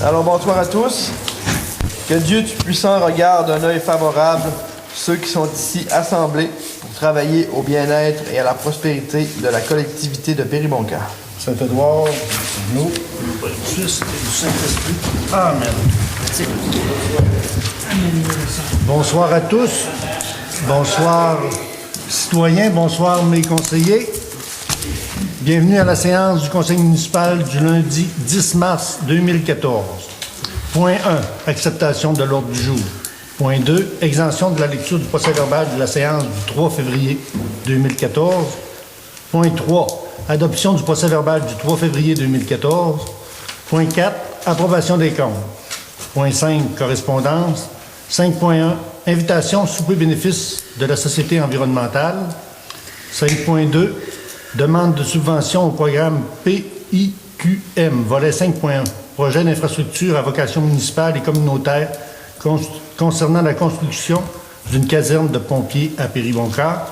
Alors bonsoir à tous. Que Dieu Tout-Puissant regarde d'un œil favorable ceux qui sont ici assemblés pour travailler au bien-être et à la prospérité de la collectivité de Péribonka. Saint-Édouard, nous, du Fils et du Saint-Esprit. Amen. Bonsoir à tous. Bonsoir, citoyens. Bonsoir, mes conseillers. Bienvenue à la séance du Conseil municipal du lundi 10 mars 2014. Point 1, acceptation de l'ordre du jour. Point 2, exemption de la lecture du procès-verbal de la séance du 3 février 2014. Point 3, adoption du procès-verbal du 3 février 2014. Point 4, approbation des comptes. Point 5, correspondance. 5.1, invitation souper bénéfice de la Société environnementale. 5.2, demande de subvention au programme PIQM, volet 5.1, projet d'infrastructure à vocation municipale et communautaire concernant la construction d'une caserne de pompiers à Péribonka.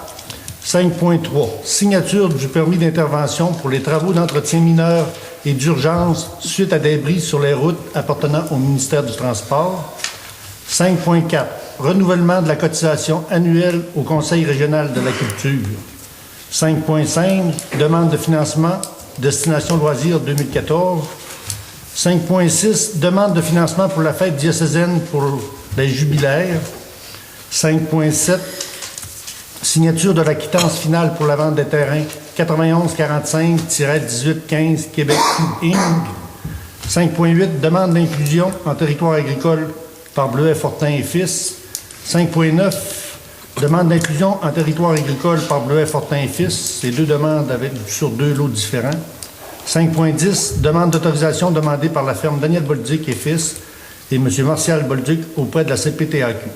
5.3, signature du permis d'intervention pour les travaux d'entretien mineur et d'urgence suite à des bris sur les routes appartenant au ministère du Transport. 5.4, renouvellement de la cotisation annuelle au Conseil régional de la culture. 5.5, demande de financement, destination loisirs 2014. 5.6, demande de financement pour la fête diocésaine pour les jubilaires. 5.7, signature de la quittance finale pour la vente des terrains 9145-1815 Québec Inc. 5.8, demande d'inclusion en territoire agricole par Bleuet Fortin et Fils. 5.9, demande d'inclusion en territoire agricole par Bleuet Fortin et Fils. Ces deux demandes sur deux lots différents. 5.10, demande d'autorisation demandée par la firme Daniel Bolduc et Fils et M. Martial Bolduc auprès de la CPTAQ.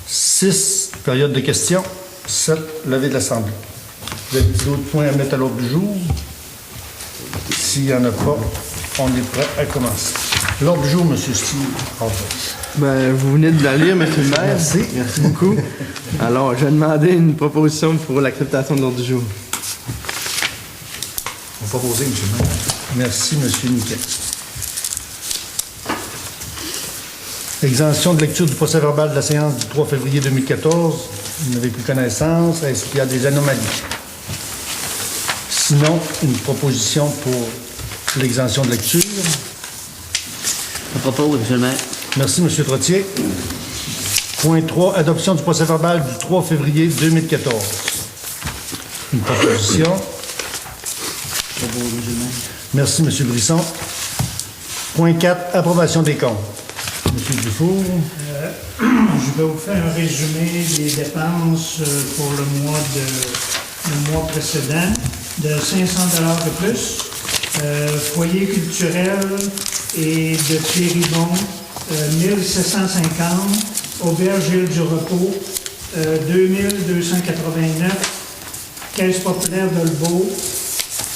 6, période de questions. 7, levée de l'Assemblée. Vous avez d'autres points à mettre à l'ordre du jour? S'il n'y en a pas, on est prêt à commencer. L'ordre du jour, M. Steve. Ben, vous venez de la lire, M. le maire. Merci. Merci beaucoup. Alors, je vais demander une proposition pour l'acceptation de l'ordre du jour. On va proposer, M. le maire. Merci, M. Niquet. Exemption de lecture du procès-verbal de la séance du 3 février 2014. Vous n'avez plus connaissance. Est-ce qu'il y a des anomalies? Sinon, une proposition pour l'exemption de lecture. Je propose, M. le maire. Merci, M. Trottier. Point 3, adoption du procès-verbal du 3 février 2014. Une proposition. Je propose, M. le maire. Merci, M. Brisson. Point 4, approbation des comptes. M. Dufour. Je vais vous faire un résumé des dépenses pour le mois précédent de 500 $ de plus. Foyer culturel et de Péribon, 1750. Auberge Île du Repos, 2289. Caisse populaire d'Olbeau,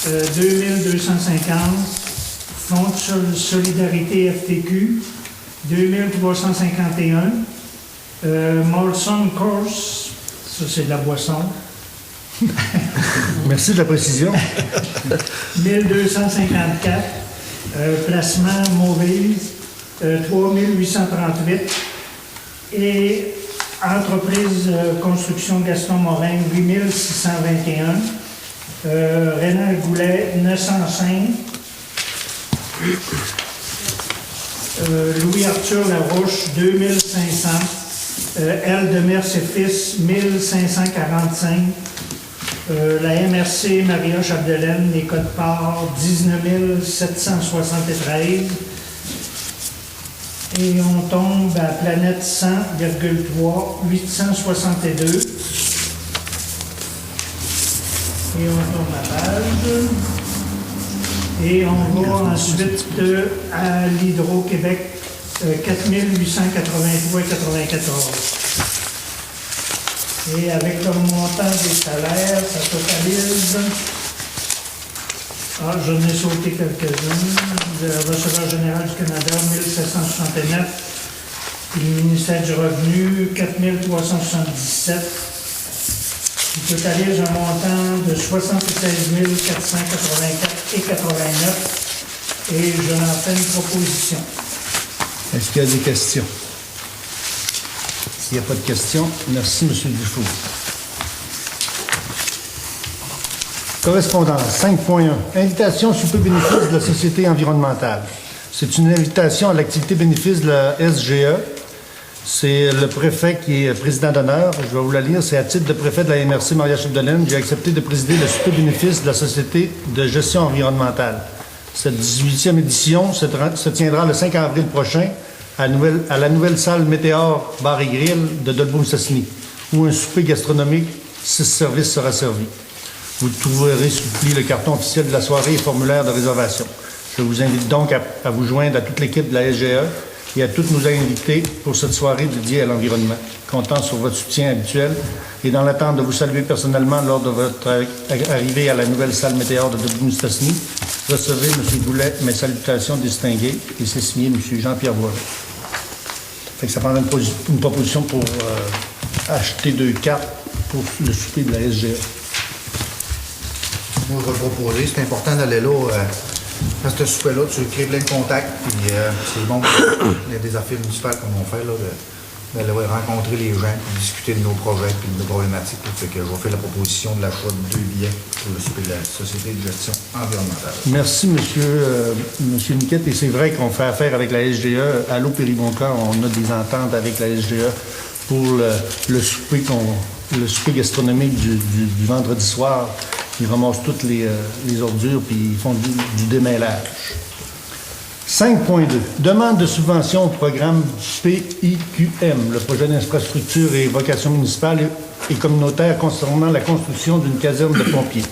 2250. Fonds de solidarité FTQ, 2351. Molson Course, ça c'est de la boisson. Merci de la précision. 1254. Placement Mauvise, 3838. Et entreprise construction Gaston Morin, 8621. Rénal Goulet, 905. Louis-Arthur Larouche, 2500. L de Mers et Fils, 1545. La MRC Maria Chapdelaine, les codes parts, 19 773. Et on tombe à Planète 100,3, 862. Et on tourne la page. Et on va ensuite à l'Hydro-Québec, 4883,94. Et avec le montant des salaires, ça totalise... j'en ai sauté quelques-unes. Le receveur général du Canada, 1769. Le ministère du Revenu, 4377. qui totalise un montant de 76 484,89 et je leur fais une proposition. Est-ce qu'il y a des questions? S'il n'y a pas de questions, merci, M. Dufour. Correspondance 5.1. Invitation au souper bénéfice de la Société environnementale. C'est une invitation à l'activité bénéfice de la SGE. C'est le préfet qui est président d'honneur. Je vais vous la lire. C'est à titre de préfet de la MRC Maria-Chapdelaine, j'ai accepté de présider le souper bénéfice de la Société de gestion environnementale. Cette 18e édition se tiendra le 5 avril prochain à la nouvelle salle Météor Bar et Grill de Dolbeau-Mistassini, où un souper gastronomique 6 services sera servi. Vous trouverez sous pli le carton officiel de la soirée et formulaire de réservation. Je vous invite donc à vous joindre à toute l'équipe de la SGE et à tous nos invités pour cette soirée dédiée à l'environnement. Comptant sur votre soutien habituel et dans l'attente de vous saluer personnellement lors de votre arrivée à la nouvelle salle Météor de Dolbeau-Mistassini, recevez, M. Boulet, mes salutations distinguées et c'est signé M. Jean-Pierre Boileau. Fait que ça prendra une proposition pour acheter 2 cartes pour le souper de la SGE. Moi, je vais le proposer. C'est important d'aller là. Dans ce souper-là, tu crées plein de contacts. Puis c'est bon, il y a des affaires municipales comme on fait, là, d'aller rencontrer les gens, puis discuter de nos projets, puis de nos problématiques. Fait que je vais faire la proposition de l'achat de 2 billets pour le souper de la Société de gestion environnementale. Merci, monsieur Niquette. Et c'est vrai qu'on fait affaire avec la SGE. À l'eau Péribonca, on a des ententes avec la SGE pour le souper gastronomique du vendredi soir. Ils ramassent toutes les ordures puis ils font du démêlage. 5.2. Demande de subvention au programme PIQM, le projet d'infrastructure et vocation municipale et communautaire concernant la construction d'une caserne de pompiers.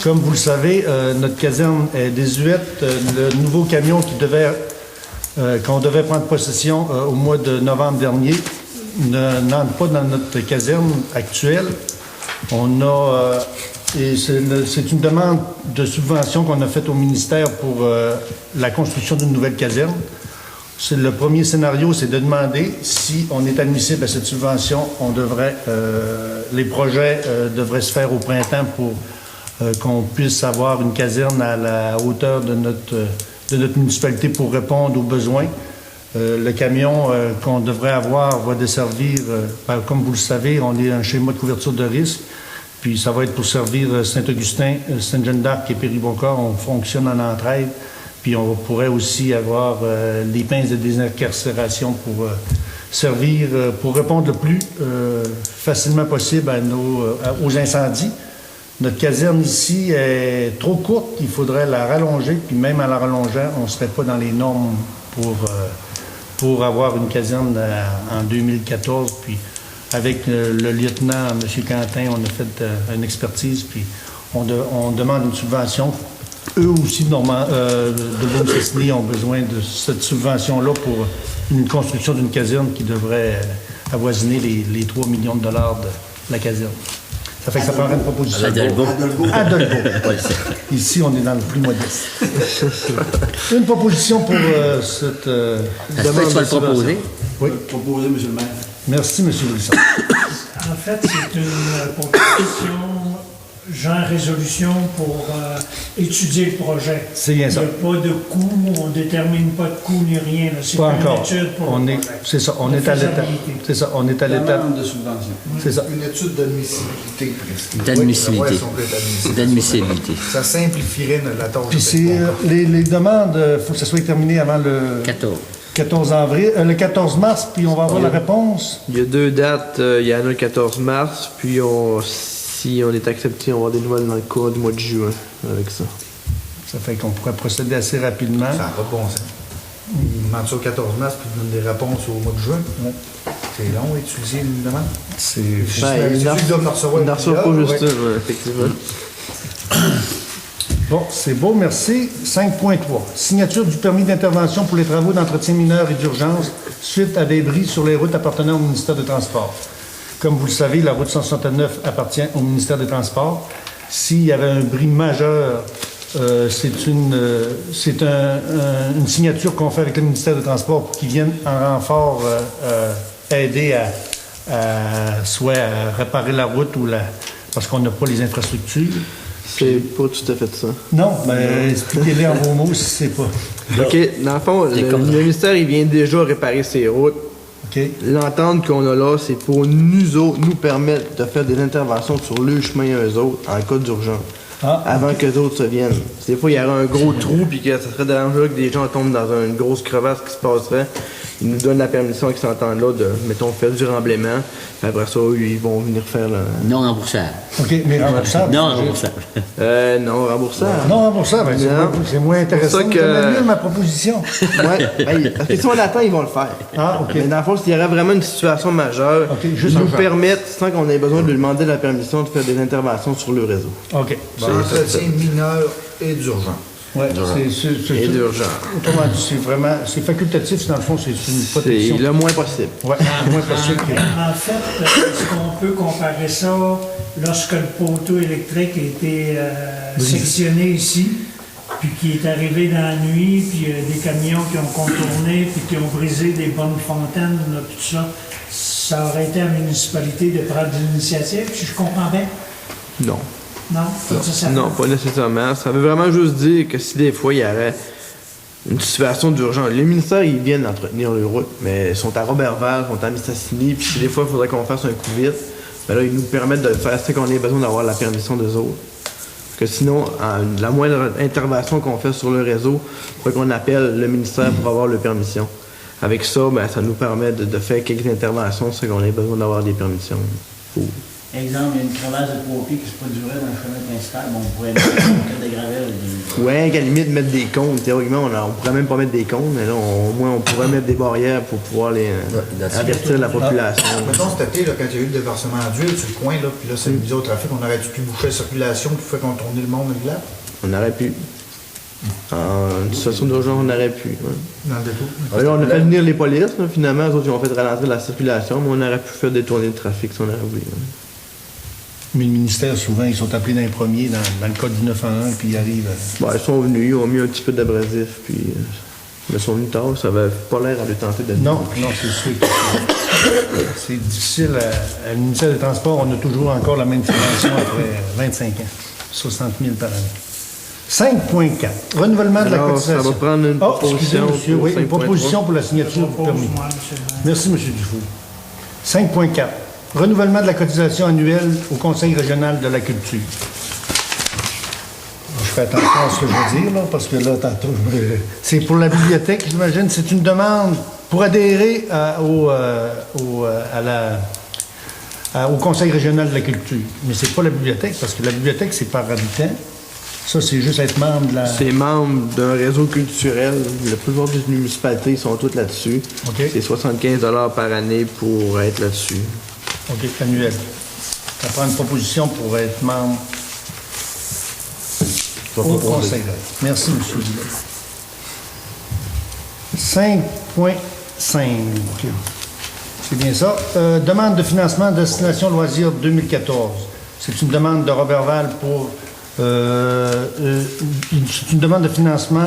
Comme vous le savez, notre caserne est désuète. Le nouveau camion qu'on devait prendre possession au mois de novembre dernier n'entre pas dans notre caserne actuelle. Et c'est une demande de subvention qu'on a faite au ministère pour la construction d'une nouvelle caserne. Le premier scénario, c'est de demander si on est admissible à cette subvention. Les projets devraient se faire au printemps pour qu'on puisse avoir une caserne à la hauteur de notre municipalité pour répondre aux besoins. Le camion qu'on devrait avoir va desservir, comme vous le savez, on est un schéma de couverture de risque. Puis ça va être pour servir Saint-Augustin, Sainte-Jeanne-d'Arc et Péribonca. On fonctionne en entraide. Puis on pourrait aussi avoir les pinces de désincarcération pour servir, pour répondre le plus facilement possible aux incendies. Notre caserne ici est trop courte. Il faudrait la rallonger. Puis même en la rallongeant, on ne serait pas dans les normes pour avoir une caserne en 2014. Puis avec le lieutenant, M. Quentin, on a fait une expertise, puis on demande une subvention. Eux aussi, de Dolbeau-Mistassini, ont besoin de cette subvention-là pour une construction d'une caserne qui devrait avoisiner les 3 millions de dollars de la caserne. Ça fait que ça prendrait une proposition. À Dolbeau. Ici, on est dans le plus modeste. Une proposition pour cette demande de subvention. Oui. Proposer, M. le maire. Merci, M. Brisson. En fait, c'est une proposition, genre résolution pour étudier le projet. C'est bien ça. Il n'y a pas de coût, on ne détermine pas de coût ni rien. C'est pas une encore. étude pour le projet. C'est ça, on est à l'étape. C'est ça, on est à l'étape. Demande de subvention. C'est ça. Une étude d'admissibilité, presque. D'admissibilité. Oui, ça va être D'admissibilité. Ça simplifierait la tâche. Puis c'est les demandes, il faut que ça soit terminé avant le 14 avril, le 14 mars, puis on va avoir la réponse. Il y a 2 dates. Il y en a le 14 mars, puis si on est accepté, on va avoir des nouvelles dans le cours du mois de juin avec ça. Ça fait qu'on pourrait procéder assez rapidement. Ça n'a pas de bon sens. Ils demandent ça au 14 mars, puis ils donnent des réponses au mois de juin. Ouais. C'est long, étudier une demande. C'est Il ne reçoit pas juste ça, effectivement. Bon, c'est beau, merci. 5.3. Signature du permis d'intervention pour les travaux d'entretien mineur et d'urgence suite à des bris sur les routes appartenant au ministère des Transports. Comme vous le savez, la route 169 appartient au ministère des Transports. S'il y avait un bris majeur, c'est une signature qu'on fait avec le ministère des Transports pour qu'ils viennent en renfort aider soit à réparer la route parce qu'on n'a pas les infrastructures. C'est pas tout à fait ça. Non, mais expliquez-les en vos mots si c'est pas. OK, dans le fond, le ministère, il vient déjà réparer ses routes. OK. L'entente qu'on a là, c'est pour nous permettre de faire des interventions sur le chemin eux autres en cas d'urgence. Avant que les autres se viennent. Des fois, il y aurait un gros trou puis que ça serait dangereux que des gens tombent dans une grosse crevasse qui se passerait. Ils nous donnent la permission qu'ils s'entendent là de, mettons, faire du remblaiement. Puis après ça, ils vont venir faire le... Non remboursable. OK, mais remboursable. Non remboursable. non, remboursable. Non remboursable, ben, c'est moins intéressant. C'est pour ça que... mieux ma proposition. Ouais, parce que si on l'attend, ils vont le faire. Ah, OK. Mais dans le fond, s'il y aurait vraiment une situation majeure, juste nous permettre, sans qu'on ait besoin de lui demander la permission, de faire des interventions sur le réseau. OK. C'est entretien mineur et d'urgence. Oui, c'est d'urgence. Autrement dit, c'est facultatif, dans le fond, c'est une protection. C'est le moins possible. Oui, le moins possible. En fait, est-ce qu'on peut comparer ça lorsque le poteau électrique a été sectionné ici, puis qui est arrivé dans la nuit, puis des camions qui ont contourné, puis qui ont brisé des bonnes fontaines, là, tout ça, ça aurait été à la municipalité de prendre l'initiative, si je comprends bien? Non. Non, pas nécessairement. Non, pas nécessairement. Ça veut vraiment juste dire que si des fois il y aurait une situation d'urgence, les ministères ils viennent entretenir les routes, mais ils sont à Robertval, ils sont à Mistassini, puis si des fois il faudrait qu'on fasse un coup vite, ben là ils nous permettent de le faire sans qu'on ait besoin d'avoir la permission d'eux autres. Parce que sinon, la moindre intervention qu'on fait sur le réseau, il faut qu'on appelle le ministère pour avoir la permission. Avec ça, ben, ça nous permet de faire quelques interventions sans qu'on ait besoin d'avoir des permissions. Exemple, il y a une crevasse de 3 pieds qui se produirait dans le chemin principal, bon, on pourrait mettre des gravelles. Ouais, qu'à la limite, mettre des cônes. Théoriquement, on pourrait même pas mettre des cônes, mais là, au moins, on pourrait mettre des barrières pour pouvoir avertir la population. Mettons, cet été, là, quand il y a eu le déversement d'huile sur le coin, là, puis là, c'est mis au trafic, on aurait pu boucher la circulation pour faire contourner le monde de là? On aurait pu. En situation d'urgence, on aurait pu. Ouais. Dans le dépôt? Là, on a fait venir les polices, là, finalement, eux autres, ils ont fait ralentir la circulation, mais on aurait pu faire détourner le trafic si on aurait voulu. Ouais. Mais le ministère, souvent, ils sont appelés dans les premiers, dans le code du 911, puis ils arrivent. Bon, ils sont venus, ils ont mis un petit peu d'abrasif, puis ils sont venus tard, ça avait pas l'air à lui tenter de... Non, c'est sûr. C'est difficile. À le ministère des Transports, on a toujours encore la même subvention après 25 ans. 60 000 par année. 5.4. Renouvellement de la cotisation. Ça va prendre une proposition. Excusez, monsieur, oui, une proposition pour la signature du permis. Merci, M. Dufault. 5.4. Renouvellement de la cotisation annuelle au Conseil régional de la culture. Je fais attention à ce que je veux dire, là, parce que là, tantôt, c'est pour la bibliothèque, j'imagine. C'est une demande pour adhérer au Conseil régional de la culture. Mais c'est pas la bibliothèque, parce que la bibliothèque, c'est par habitant. Ça, c'est juste être membre de la... C'est membre d'un réseau culturel. La plupart des municipalités sont toutes là-dessus. Okay. C'est 75 $ par année pour être là-dessus. OK, annuel. Ça prend une proposition pour être membre au Conseil. Merci, M. Dillon. 5.5. C'est bien ça. Demande de financement Destination Loisirs 2014. C'est une demande de Robertval pour... c'est une demande de financement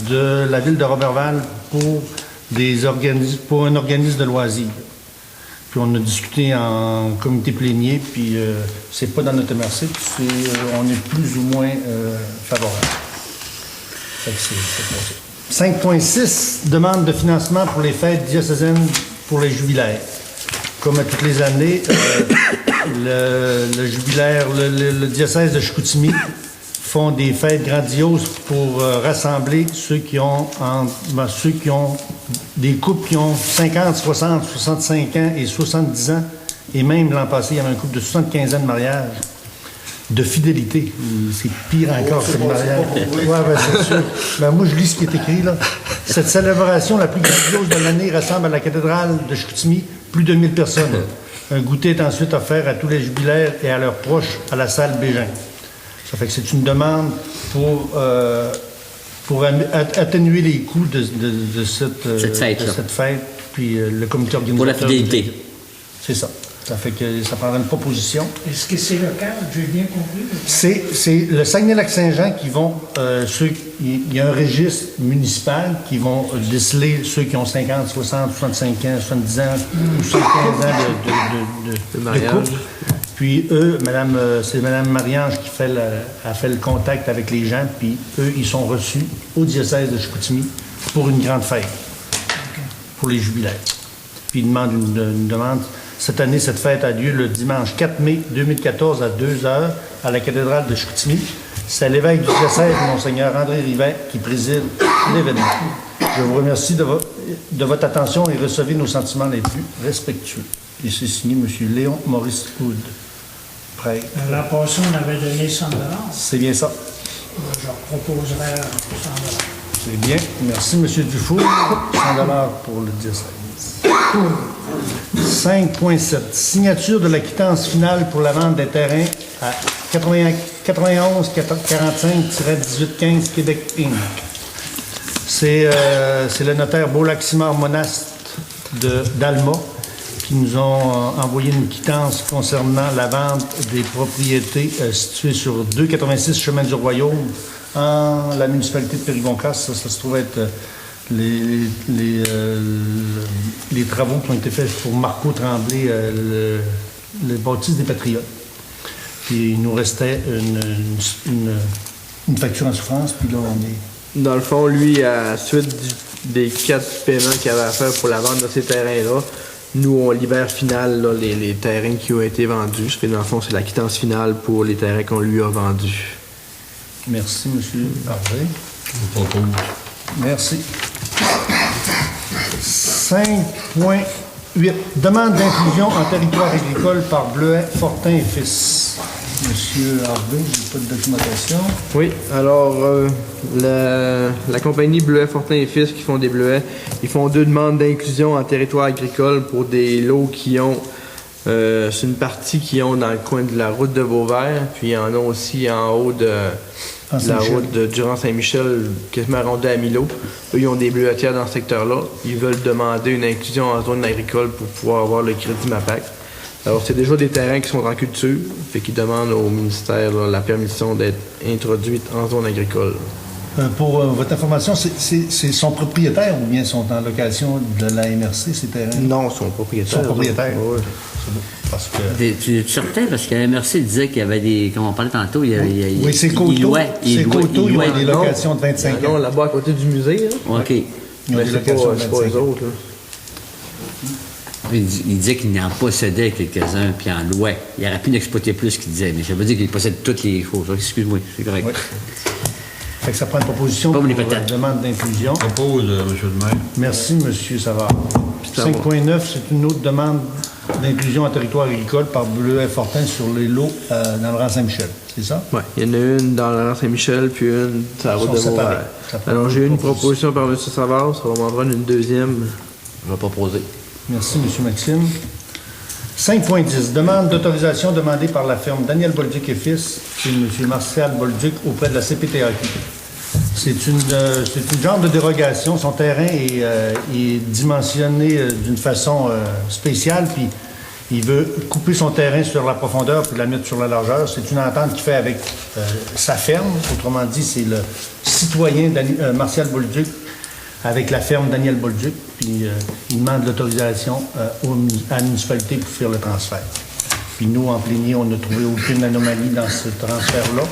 de la ville de Robertval pour un organisme de loisirs. Puis on a discuté en comité plénier, puis c'est pas dans notre MRC, puis on est plus ou moins favorable. Fait que c'est passé. 5.6, demande de financement pour les fêtes diocésaines pour les jubilaires. Comme à toutes les années, le jubilaire, le diocèse de Chicoutimi font des fêtes grandioses pour rassembler ceux qui ont des couples qui ont 50, 60, 65 ans et 70 ans. Et même l'an passé, il y avait un couple de 75 ans de mariage. De fidélité. C'est pire encore que le mariage. Oui, ben, c'est sûr. Ben, moi, je lis ce qui est écrit là. Cette célébration la plus grandiose de l'année rassemble à la cathédrale de Chicoutimi plus de 1000 personnes. Un goûter est ensuite offert à tous les jubilaires et à leurs proches à la salle Bégin. Ça fait que c'est une demande pour atténuer les coûts de cette fête, puis le comité organisateur. Pour la fidélité. C'est ça. Ça fait que ça prendra une proposition. Est-ce que c'est local? J'ai bien compris. C'est le Saguenay-Lac-Saint-Jean qui vont... il y a un registre municipal qui vont déceler ceux qui ont 50, 60, 65 ans, 70 ans ou 75 ans de couple. Puis eux, c'est Mme Marie-Ange qui a fait le contact avec les gens, puis eux, ils sont reçus au diocèse de Chicoutimi pour une grande fête, pour les jubilaires. Puis ils demandent une demande. Cette année, cette fête a lieu le dimanche 4 mai 2014 à 2h à la cathédrale de Chicoutimi. C'est l'évêque du diocèse, Monseigneur André Rivet, qui préside l'événement. Je vous remercie de votre attention et recevez nos sentiments les plus respectueux. Et c'est signé M. Léon Maurice Houd. Prêtre. L'an passé, on avait donné 100 $. C'est bien ça. Je proposerais 100 $. C'est bien. Merci, M. Dufour. 100 $ pour le diocèse. 5.7. Signature de la quittance finale pour la vente des terrains à 91 45-1815 Québec Inc. C'est le notaire Beaulac-Simard Monast d'Alma qui nous ont envoyé une quittance concernant la vente des propriétés situées sur 286 Chemin du Royaume en la municipalité de Périguencas. Ça se trouve être les travaux qui ont été faits pour Marco Tremblay, le bâtisse des Patriotes. Puis il nous restait une facture en souffrance, puis là on est... Dans le fond, lui, à la suite des 4 paiements qu'il avait à faire pour la vente de ces terrains-là, nous, on libère final là, les terrains qui ont été vendus. Ça fait, dans le fond, c'est la quittance finale pour les terrains qu'on lui a vendus. Merci, M. Harvey. Merci. 5.8. Demande d'inclusion en territoire agricole par Bleuet, Fortin et Fils. Monsieur Harvey, j'ai pas de documentation. Oui, alors la compagnie Bleuet, Fortin et Fils qui font des bleuets, ils font 2 demandes d'inclusion en territoire agricole pour des lots qui ont, c'est une partie qui ont dans le coin de la route de Beauvert, puis il y en a aussi en haut de la route de Durand-Saint-Michel, quasiment arrondie à Milo. Eux, ils ont des bleuetières dans ce secteur-là. Ils veulent demander une inclusion en zone agricole pour pouvoir avoir le crédit MAPAC. Alors, c'est déjà des terrains qui sont en culture, fait qu'ils demandent au ministère là, la permission d'être introduite en zone agricole. Pour votre information, c'est son propriétaire ou bien sont en location de la MRC, ces terrains? Non, ils sont propriétaires. Ils sont propriétaires. Oui. Parce que... Tu es certain? Parce que la MRC disait qu'il y avait des... Comme on parlait tantôt, il y avait... Oui, c'est Coteau. C'est Coteau, ils ont des locations de 25 ans. Non, là-bas, à côté du musée. Là. OK. Ils ont Mais des c'est locations pas de 25 eux ans. autres. Là. Il disait qu'il en possédait quelques-uns, puis en louait. Il aurait pu d'exploiter plus qu'il disait, mais ça veut dire qu'il possède toutes les choses. Excuse-moi, c'est correct. Oui. Fait que ça prend une proposition Pas pour les la patates. demande d'inclusion. Propose, M. le maire. Merci, M. Savard. C'est à moi. 5.9, c'est une autre demande d'inclusion en territoire agricole par Bleuet Fortin sur les lots dans le rang Saint-Michel. C'est ça? Oui, il y en a une dans la rue Saint-Michel, puis une sur la route Ils de sont séparés. Beauvert. Ça prend Alors, j'ai eu une proposition. proposition par M. Savard, ça va m'en prendre une deuxième. Je vais proposer. Merci, M. Maxime. 5.10. Demande d'autorisation demandée par la firme Daniel Bolduc et Fils et M. Martial Bolduc auprès de la CPTAQ. C'est une genre de dérogation. Son terrain est dimensionné d'une façon spéciale, puis il veut couper son terrain sur la profondeur puis la mettre sur la largeur. C'est une entente qu'il fait avec sa ferme. Autrement dit, c'est le citoyen Martial Bolduc avec la ferme Daniel Bolduc, puis il demande l'autorisation à la municipalité pour faire le transfert. Puis nous, en plénier, on n'a trouvé aucune anomalie dans ce transfert-là.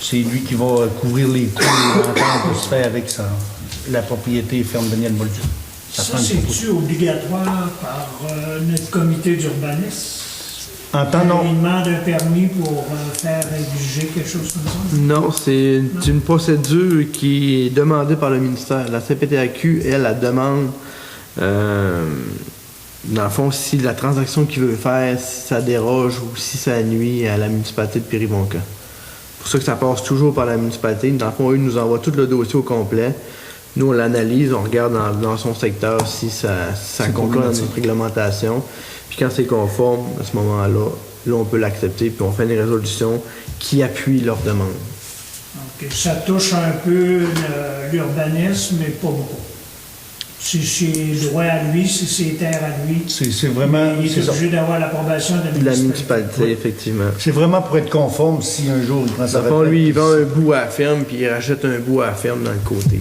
C'est lui qui va couvrir les coûts et l'entente de se faire avec la propriété ferme Daniel Bolduc. Ça, prend une c'est-tu obligatoire par notre comité d'urbanisme? En temps non. Il demande un permis pour faire rédiger quelque chose comme ça? Non, c'est une procédure qui est demandée par le ministère. La CPTAQ, elle demande, dans le fond, si la transaction qu'il veut faire, si ça déroge ou si ça nuit à la municipalité de Péribonka. C'est pour ça que ça passe toujours par la municipalité. Dans le fond, eux nous envoient tout le dossier au complet. Nous, on l'analyse, on regarde dans son secteur si ça concorde à notre réglementation. Puis quand c'est conforme, à ce moment-là, là, on peut l'accepter, puis on fait une résolution qui appuie leur demande. Donc, ça touche un peu l'urbanisme, mais pas beaucoup. C'est ses droits à lui, c'est ses terres à lui. C'est vraiment... Il c'est est ça. obligé d'avoir l'approbation de La la municipalité, effectivement. C'est vraiment pour être conforme si un jour il prend sa Dans le fond, retraite. lui, il vend un bout à la ferme, puis il rachète un bout à la ferme dans le côté.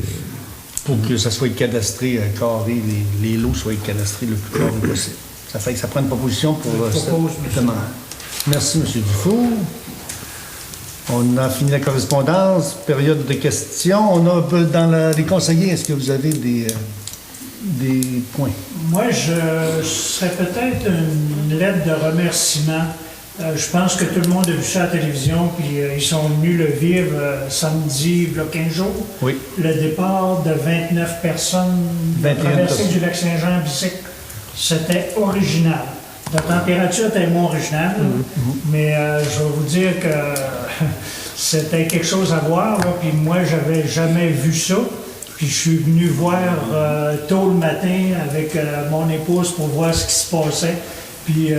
Pour que ça soit cadastré carré, les lots soient cadastrés le plus carré possible. Ça fait que ça prend une proposition pour Je propose, cette demande. Merci, M. Dufour. On a fini la correspondance. Période de questions. On a dans les conseillers, est-ce que vous avez des points? Moi, je serais peut-être une lettre de remerciement. Je pense que tout le monde a vu ça à la télévision, puis ils sont venus le vivre samedi, il y a 15 jours. Oui. Le départ de 29 personnes de 21 traversée personnes. du lac Saint-Jean en bicycle, c'était original. La température était moins originale, mais je vais vous dire que c'était quelque chose à voir, là, puis moi, j'avais jamais vu ça. Puis je suis venu voir tôt le matin avec mon épouse pour voir ce qui se passait. Puis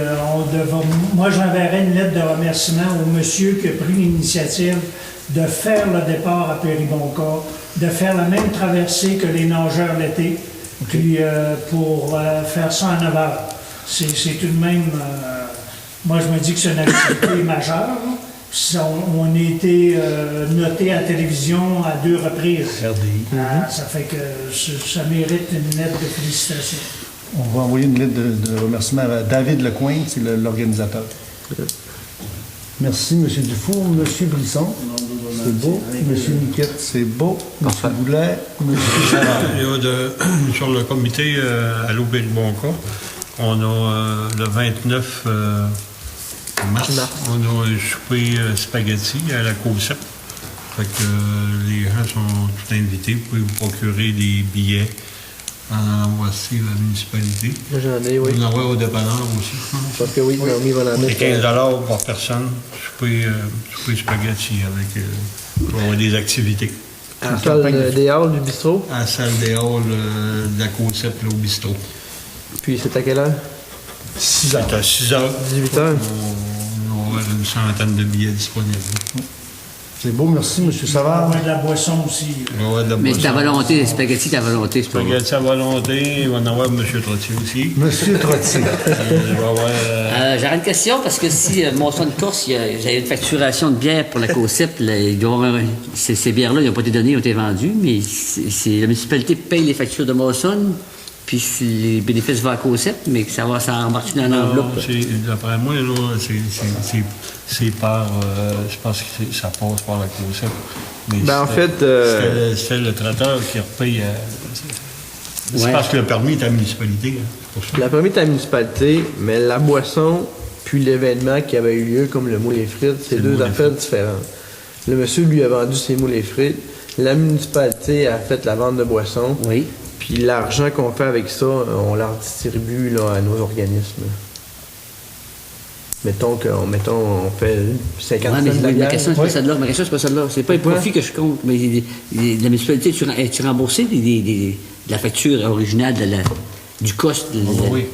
moi, j'enverrais une lettre de remerciement au monsieur qui a pris l'initiative de faire le départ à Péribonka, de faire la même traversée que les nageurs l'été, puis pour faire ça en 9 heures. C'est tout de même... moi, je me dis que c'est une activité majeure. Là. On a été noté à la télévision à 2 reprises. RDI. Ça fait que ça mérite une lettre de félicitations. On va envoyer une lettre de remerciement à David Lecoing, c'est l'organisateur. Merci, M. Dufour. M. Brisson, c'est beau. M. Niquette, c'est beau. M. Boulet, M. Savard. Sur le comité à l'eau Péribonka, on a le 29 mars, on a un souper spaghetti à la COSEP. Fait que les gens sont tout invités. Vous pouvez vous procurer des billets. Voici la municipalité. Moi, j'en ai, oui. Vous en avez au dépanneur aussi, je pense. Je pense que oui, Naomi va l'en C'est mettre. 15 par personne. Souper spaghetti avec pour avoir des activités. À la salle des halles du bistrot. À la salle des halls de la COSEP, là, au bistrot. Puis c'est à quelle heure? 6 heures. C'est à 6 heures. 18 heures. On va avoir une centaine de billets disponibles. C'est beau, merci, M. On va Savard. avoir de la boisson aussi. On va avoir de la Mais boisson. c'est ta volonté, les spaghettis, ta volonté, c'est pas vrai. Spaghetti à volonté, il va en avoir M. Trottier aussi. M. Trottier. Il va avoir... J'aurais une question, parce que si mon son de course, j'ai une facturation de bière pour la COSEP, là, il doit y avoir ces bières-là, ils n'ont pas été données, ils ont été vendues, mais la municipalité paye les factures de Molson, puis les bénéfices vont à COSEP, mais que ça embarque dans l'enveloppe. D'après moi, là, c'est par... je pense que ça passe par la COSEP. Mais Ben, en fait, c'était le traiteur qui repaye... c'est Ouais. parce que le permis est à la municipalité. Hein, c'est pour ça. la première est à la municipalité, mais la boisson puis l'événement qui avait eu lieu, comme le moule et frites, c'est le deux moule et affaires différentes. Le monsieur lui a vendu ses moules et frites. La municipalité a fait la vente de boissons. Oui. Puis l'argent qu'on fait avec ça, on la redistribue là, à nos organismes. Mettons on fait 50 Ouais, mais cents de la ma bière. question, c'est pas celle-là. Ma question, c'est pas celle-là. C'est pas le Pourquoi? profit que je compte, mais la municipalité, es-tu remboursé de la facture originale du cost? Oui.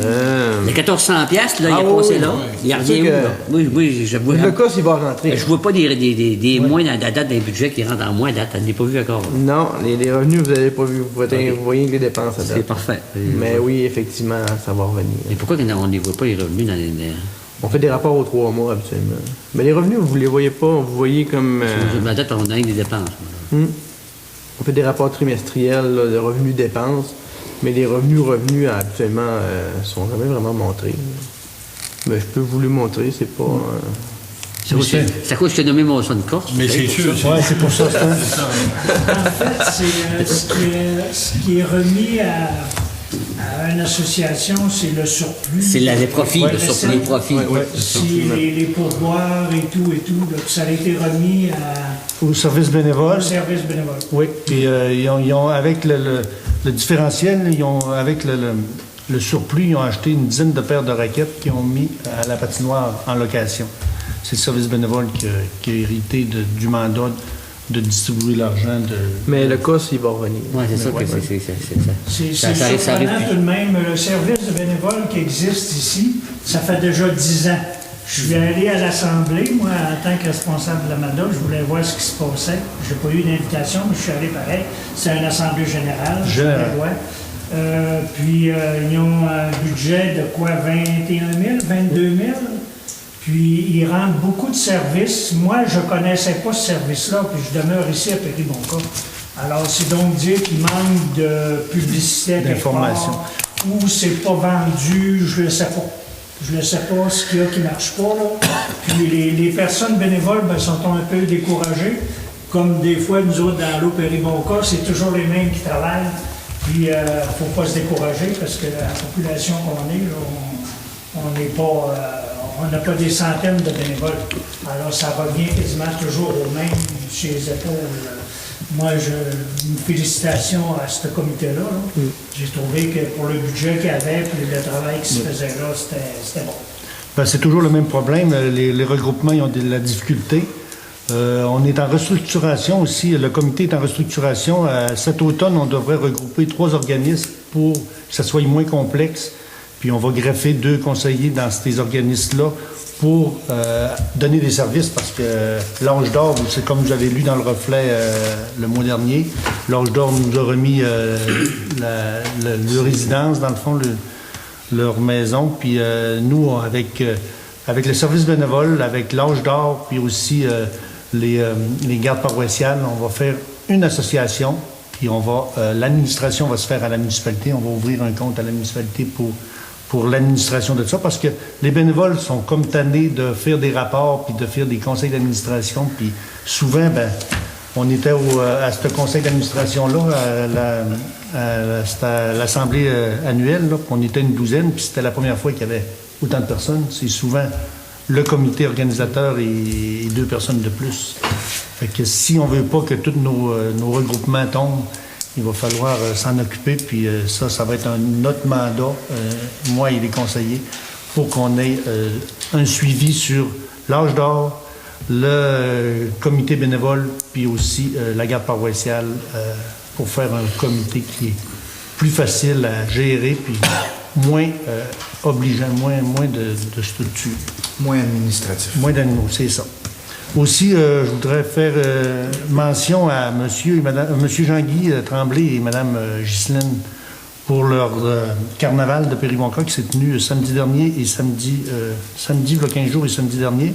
Le 1400$, là, il a Ah, passé oui, là. oui. Il C'est revient où, sûr là? que- Oui, je vois. Le cas, il va rentrer. Je vois pas des moins dans la date d'un budget qui rentre en moins date. Je n'ai pas vu encore. Non, les revenus, vous n'avez pas vu. Vous voyez que les dépenses à C'est date. parfait. Mais oui, effectivement, ça va revenir. Et pourquoi on ne voit pas les revenus dans les... On fait des rapports aux 3 mois, habituellement. Mais les revenus, vous ne les voyez pas. Vous voyez comme... Ma date, on a des dépenses. On fait des rapports trimestriels là, de revenus-dépenses. Mais les revenus, habituellement, sont jamais vraiment montrés. Mais je peux vous les montrer, c'est pas... C'est à cause que je t'ai nommé mon son de Corse. Mais c'est sûr. Oui, c'est pour ça. En fait, ce qui est remis à une association, c'est le surplus. C'est les profits, le surplus, les profits. C'est les pourboires et tout. Donc, ça a été remis Au service bénévole. au service bénévole. Oui. Puis ils ont avec le différentiel, avec le surplus, ils ont acheté une dizaine de paires de raquettes qu'ils ont mis à la patinoire en location. C'est le service bénévole qui a hérité du mandat de distribuer l'argent de... Mais le cas, il va revenir. Oui, c'est ça que C'est ça arrive surprenant plus. tout de même. Le service de bénévole qui existe ici, ça fait déjà 10 ans. Je suis allé à l'Assemblée, moi, en tant que responsable de la MADA, je voulais voir ce qui se passait. Je n'ai pas eu d'invitation, mais je suis allé pareil. C'est une Assemblée générale. je voulais voir. Puis, ils ont un budget de quoi, 21 000, 22 000? Puis, ils rendent beaucoup de services. Moi, je ne connaissais pas ce service-là, puis je demeure ici à Péribonka. Alors, c'est donc dire qu'il manque de publicité à quelque D'information. part, ou c'est pas vendu, je ne sais pas. Je ne sais pas ce qu'il y a qui ne marche pas, là. Puis les personnes bénévoles sont un peu découragées. Comme des fois, nous autres, dans l'eau Péribonca, c'est toujours les mêmes qui travaillent. Puis, il ne faut pas se décourager parce que la population qu'on est, là, on n'est pas... on n'a pas des centaines de bénévoles. Alors, ça revient quasiment toujours au même chez les épaules. Moi, une félicitation à ce comité-là. Là. J'ai trouvé que pour le budget qu'il y avait et le travail qui se faisait là, c'était bon. Ben, c'est toujours le même problème. Les regroupements ils ont de la difficulté. On est en restructuration aussi. Le comité est en restructuration. Cet automne, on devrait regrouper 3 organismes pour que ça soit moins complexe. Puis on va greffer 2 conseillers dans ces organismes-là pour donner des services parce que l'Ange d'Or, c'est comme vous avez lu dans le reflet le mois dernier, l'Ange d'Or nous a remis leur résidence, dans le fond, leur maison. Puis nous, avec le service bénévole, avec l'Ange d'Or, puis aussi les gardes paroissiales, on va faire une association. Puis l'administration va se faire à la municipalité. On va ouvrir un compte à la municipalité pour l'administration de ça, parce que les bénévoles sont comme tannés de faire des rapports puis de faire des conseils d'administration. Puis souvent, on était à ce conseil d'administration-là, c'était à l'assemblée annuelle, là, on était une douzaine, puis c'était la première fois qu'il y avait autant de personnes. C'est souvent le comité organisateur et 2 personnes de plus. Fait que si on veut pas que tous nos regroupements tombent, il va falloir s'en occuper, puis ça va être un autre mandat, moi et les conseillers, pour qu'on ait un suivi sur l'Âge d'Or, le comité bénévole, puis aussi la garde paroissiale, pour faire un comité qui est plus facile à gérer, puis moins obligeant, moins de structure. Moins administratif. Moins d'animaux, c'est ça. Aussi, je voudrais faire mention à monsieur Jean-Guy Tremblay et Mme Ghislaine pour leur carnaval de Péribonca qui s'est tenu samedi dernier et samedi, il y a 15 jours et samedi dernier.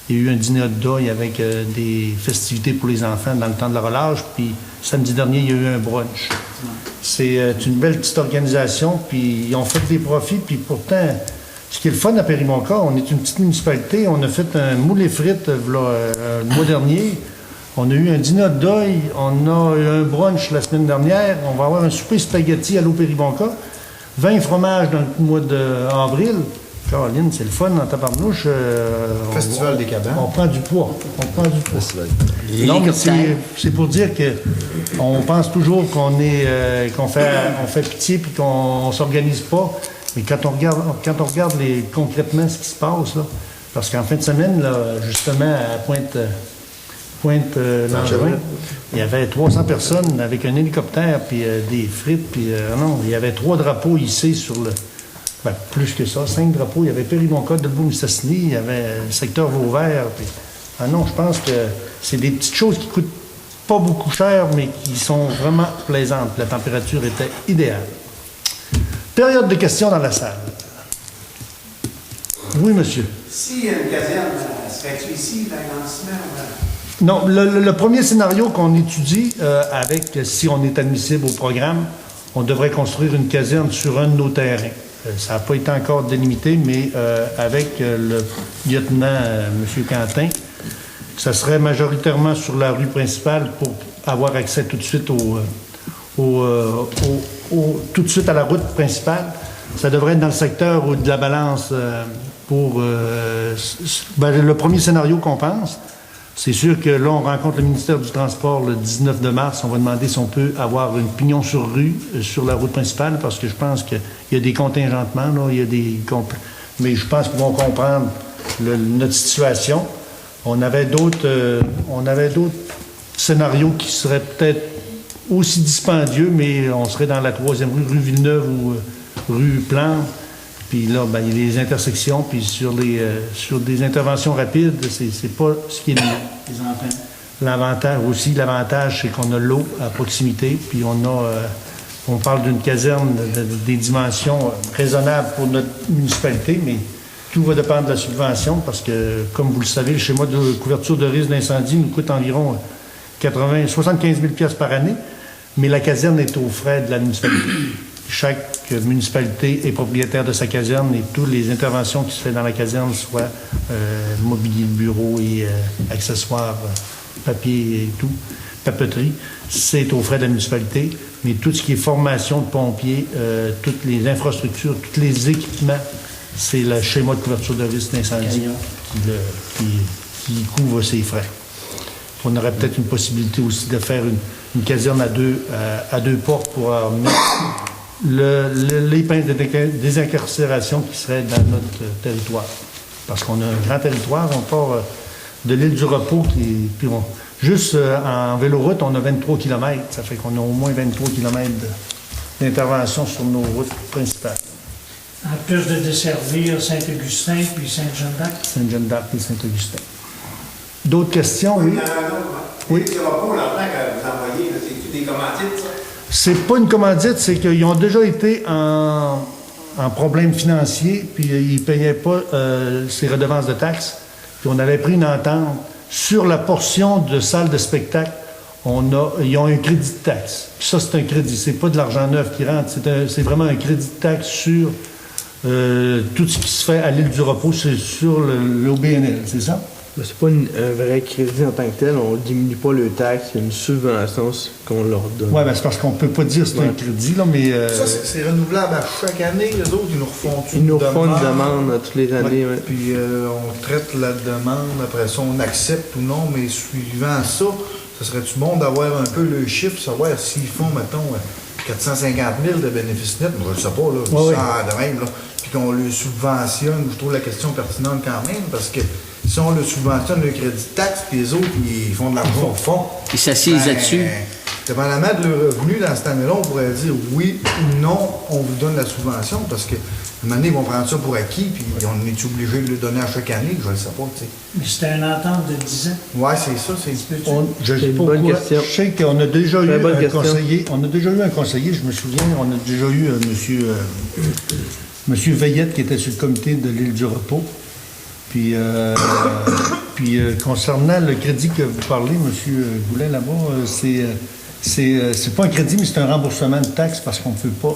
Il y a eu un dîner hot dog avec des festivités pour les enfants dans le temps de la relâche. Puis samedi dernier, il y a eu un brunch. C'est une belle petite organisation. Puis ils ont fait des profits. Puis pourtant, ce qui est le fun à Péribonca, on est une petite municipalité. On a fait un moule et frites le mois dernier. On a eu un dîner hot dog. On a eu un brunch la semaine dernière. On va avoir un souper spaghetti à l'eau Péribonca. 20 fromages dans le mois d'avril. Caroline, c'est le fun dans tabarnouche. Festival des cabanes. On prend du poids. Non, mais c'est pour dire que on pense toujours qu'on fait pitié puis qu'on s'organise pas. Mais quand on regarde concrètement ce qui se passe, là, parce qu'en fin de semaine, là, justement, à Pointe-Langevin, il y avait 300 personnes avec un hélicoptère puis des frites. Puis non, il y avait 3 drapeaux hissés sur le... plus que ça, 5 drapeaux. Il y avait Péribonca, Delbourg-Mistassini, il y avait le secteur Vauvert. Puis... Ah non, je pense que c'est des petites choses qui coûtent pas beaucoup cher, mais qui sont vraiment plaisantes. La température était idéale. Période de questions dans la salle. Oui, monsieur. Si une caserne, serait-tu ici, l'agrandissement? Non, le premier scénario qu'on étudie, si on est admissible au programme, on devrait construire une caserne sur un de nos terrains. Ça n'a pas été encore délimité, mais avec le lieutenant M. Quentin, ça serait majoritairement sur la rue principale pour avoir accès tout de suite tout de suite à la route principale. Ça devrait être dans le secteur de la Balance le premier scénario qu'on pense. C'est sûr que là, on rencontre le ministère du Transport le 19 de mars. On va demander si on peut avoir une pignon sur rue sur la route principale parce que je pense qu'il y a des contingentements, là, mais je pense qu'ils vont comprendre notre situation. On avait d'autres scénarios qui seraient peut-être aussi dispendieux, mais on serait dans la 3e rue Villeneuve ou rue Plante. Puis là, il y a des intersections, puis sur des interventions rapides, c'est pas ce qui est l'avantage, c'est qu'on a l'eau à proximité, puis on parle d'une caserne des dimensions raisonnables pour notre municipalité, mais tout va dépendre de la subvention, parce que, comme vous le savez, le schéma de couverture de risque d'incendie nous coûte environ 75 000 $ par année, mais la caserne est aux frais de la municipalité. chaque municipalité est propriétaire de sa caserne et toutes les interventions qui se font dans la caserne, soit mobilier de bureau et accessoires, papier et tout, papeterie, c'est aux frais de la municipalité. Mais tout ce qui est formation de pompiers, toutes les infrastructures, tous les équipements, c'est le schéma de couverture de risque d'incendie qui couvre ces frais. On aurait peut-être une possibilité aussi de faire une caserne à deux portes pour mettre les points de désincarcération qui seraient dans notre territoire. Parce qu'on a un grand territoire, on part de l'île du Repos, juste en véloroute, on a 23 km. Ça fait qu'on a au moins 23 km d'intervention sur nos routes principales. En plus de desservir Saint-Augustin puis Sainte-Jeanne-d'Arc. Sainte-Jeanne-d'Arc et Saint-Augustin. D'autres questions? Oui. Oui. Les repos, l'argent que vous envoyez, c'est-tu des commandites, ça? C'est pas une commandite, c'est qu'ils ont déjà été en problème financier, puis ils ne payaient pas ces redevances de taxes. Puis on avait pris une entente sur la portion de salle de spectacle. Ils ont un crédit de taxe. Puis ça, c'est un crédit. C'est pas de l'argent neuf qui rentre. C'est vraiment un crédit de taxe sur tout ce qui se fait à l'île du Repos, c'est sur l'OBNL, c'est ça? Ben, c'est pas un vrai crédit en tant que tel. On diminue pas le taxe. Il y a une subvention qu'on leur donne. Oui, ben c'est parce qu'on peut pas dire que c'est un crédit, là, mais... Ça, c'est renouvelable à chaque année. Les autres, ils nous refont Ils nous refont une demande toutes les années. Ouais. Puis on traite la demande. Après ça, on accepte ou non. Mais suivant ça, ça serait-tu bon d'avoir un peu le chiffre, savoir s'ils font, mettons, 450 000 de bénéfices nets, je ne sais pas, là, de même, là, puis qu'on le subventionne. Je trouve la question pertinente quand même, parce que si on le subventionne, le crédit de taxe, puis les autres, ils font de l'argent au fond. Ils s'assisent là-dessus. Dépendamment de leur revenu, dans cette année-là, on pourrait dire oui ou non, on vous donne la subvention, parce que une année, ils vont prendre ça pour acquis, puis on est obligé de le donner à chaque année, je ne sais pas, tu sais. Mais c'était une entente de 10 ans. Oui, c'est ça. Je sais pas bonne quoi. question. Je sais qu'on a déjà eu bonne un question. conseiller. On a déjà eu un conseiller, je me souviens, on a déjà eu monsieur Veillette qui était sur le comité de l'île du Repos. Puis, concernant le crédit que vous parlez, monsieur Goulet, là-bas, c'est pas un crédit, mais c'est un remboursement de taxes parce qu'on ne peut pas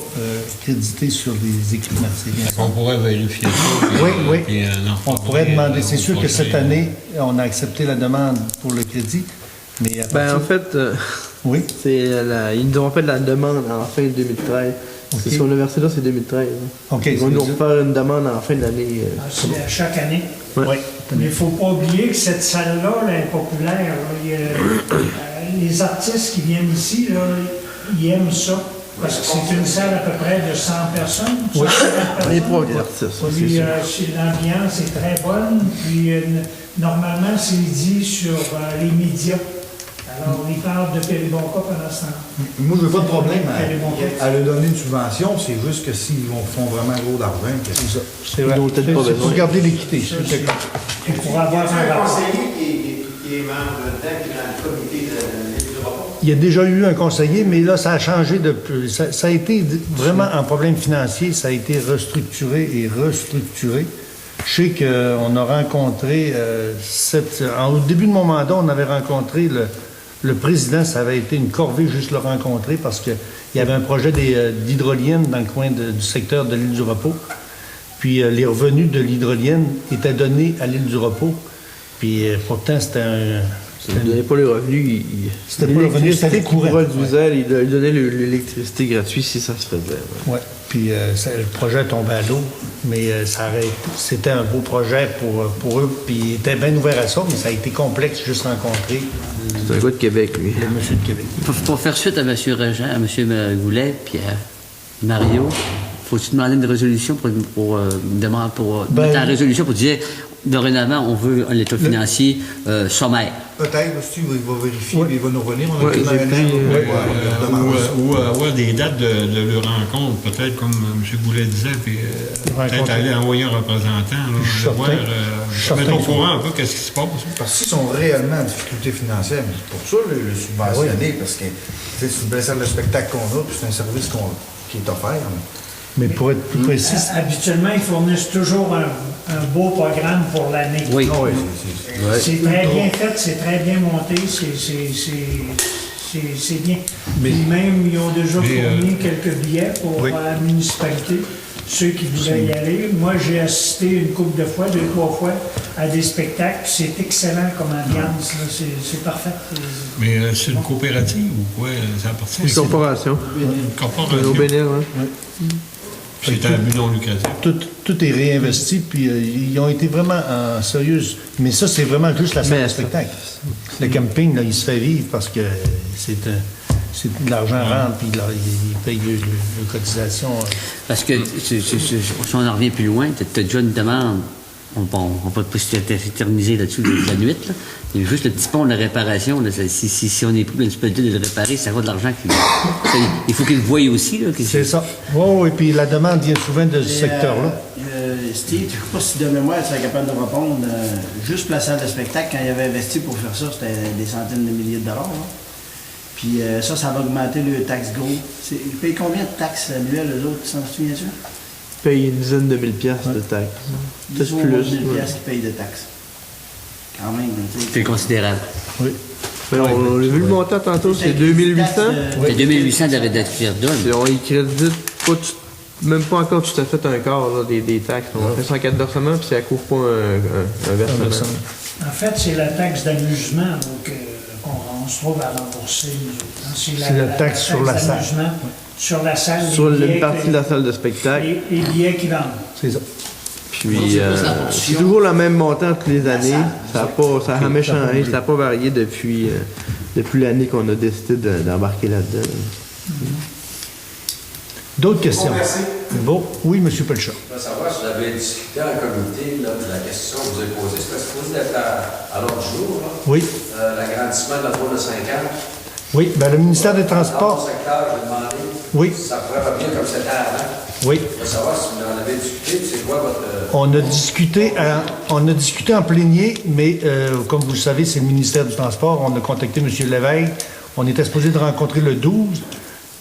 créditer sur les équipements. C'est bien ça. On pourrait vérifier ça. Oui. Puis, On pourrait demander. C'est sûr que cette année, on a accepté la demande pour le crédit, mais à partir... En fait, oui. ils nous ont fait la demande en fin 2013. C'est ce qu'on a versé là, c'est 2013. OK. Ils vont nous refaire une demande en fin d'année. C'est à chaque année. Oui. Mais il ne faut pas oublier que cette salle-là, elle est populaire. Là. Les artistes qui viennent ici, là, ils aiment ça. Parce que c'est une salle à peu près de 100 personnes. Oui. Les trois artistes. Puis l'ambiance est très bonne. Puis normalement, c'est dit sur les médias. Alors, ils parlent de Péribonca pendant ce temps. Moi, je n'ai pas de problème à leur donner une subvention. C'est juste que s'ils font vraiment gros d'argent, c'est ça. C'est vrai. C'est pour garder l'équité. Et pour avoir un un rapport. conseiller qui est membre dedans, qui est dans le comité de l'île du Repos. Il y a déjà eu un conseiller, mais là, ça a changé depuis. Ça a été vraiment un problème financier. Ça a été restructuré et restructuré. Je sais qu'on a rencontré, au début de mon mandat, on avait rencontré le président. Ça avait été une corvée juste le rencontrer parce qu'il y avait un projet d'hydrolienne dans le coin du secteur de l'île du Repos. Puis les revenus de l'hydrolienne étaient donnés à l'île du Repos. Puis pourtant, c'était un... Il ne donnait pas les revenus. C'était pas le revenu, c'était le courant. Il produisait, il donnait l'électricité gratuite si ça se faisait. Oui. Puis le projet tombait à l'eau, mais c'était un beau projet pour eux. Puis ils étaient bien ouverts à ça, mais ça a été complexe juste rencontrer. C'est un gars de Québec, lui. Le monsieur de Québec. Pour faire suite à M. Régent, à M. Goulet, puis à Mario, faut-tu demander une résolution pour mettre en résolution pour dire dorénavant, on veut un état financier sommaire. Peut-être aussi, il va vérifier, puis il va nous revenir. On a ou avoir des dates de leur rencontre, peut-être comme M. Goulet disait, puis peut-être aller envoyer un représentant, mettre au courant un peu qu'est-ce qui se passe. Parce qu'ils sont réellement en difficulté financière, mais c'est pour ça le subventionner, parce que c'est une belle salle de spectacle qu'on a, puis c'est un service qui est offert. Mais pour être plus précis... Habituellement, ils fournissent toujours un beau programme pour l'année. Oui. C'est très bien fait, c'est très bien monté, c'est bien. Puis même, ils ont déjà fourni quelques billets pour la municipalité, ceux qui voulaient y aller. Moi, j'ai assisté une couple de fois, 2-3 fois, à des spectacles. C'est excellent comme ambiance, là. C'est parfait. Mais c'est une coopérative ou quoi? Ça appartient? Une corporation. Une corporation. Au Bénin, hein. C'est un but non lucratif. Tout est réinvesti, puis ils ont été vraiment en sérieuse. Mais ça, c'est vraiment juste la salle de spectacle. Le camping, là, il se fait vivre parce que c'est de l'argent rentre, puis ils payent le cotisation. Parce que si on en revient plus loin, tu as déjà une demande. On ne peut pas s'éterniser là-dessus de la nuit. Là. Il y a juste le petit pont de réparation. Là, si on n'est plus municipalité de le réparer, ça va de l'argent. Il faut qu'ils le voient aussi. Là, c'est ça. Oui, et puis la demande vient souvent de ce secteur-là. Steve, je ne sais pas si de mémoire tu serais capable de répondre. Juste pour la salle de spectacle, quand il avait investi pour faire ça, c'était des centaines de milliers de dollars. Là. Puis ça va augmenter le taxe gros. Ils payent combien de taxes annuelles, eux autres, tu t'en souviens-tu? Ils payent une dizaine de mille piastres de taxes. Peut-être plus. 10 000 piastres qu'ils payent de taxes. Quand même. C'est considérable. Oui. Alors, on a vu le montant tantôt, c'est 2800. C'est 2800 de rédaction d'homme. On y crédite même pas encore tout à fait un quart là, des taxes. On fait 104 versements, puis ça couvre pas un versement. En fait, c'est la taxe d'amusement qu'on se trouve à rembourser. C'est la taxe sur la salle. Sur la salle. Sur une partie de la salle de spectacle. Les billets qui vendent. C'est ça. Puis, c'est toujours le même montant toutes les années. Ça n'a jamais changé. Ça n'a pas varié depuis l'année qu'on a décidé d'embarquer là-dedans. D'autres questions? Merci. Bon, oui, M. Pelchat. Je veux savoir si vous avez discuté en comité là, de la question que vous avez posée. C'est supposé d'être à l'ordre du jour, là. Oui. L'agrandissement de la tour de 50. Oui, bien le ministère des Transports. Dans le secteur, je vais demander. Oui. Ça pourrait revenir comme c'était avant. Oui. Je veux savoir si vous en avez discuté. C'est quoi votre. On a discuté en plénier, mais comme vous le savez, c'est le ministère du Transport. On a contacté M. Lévesque. On était supposé de rencontrer le 12.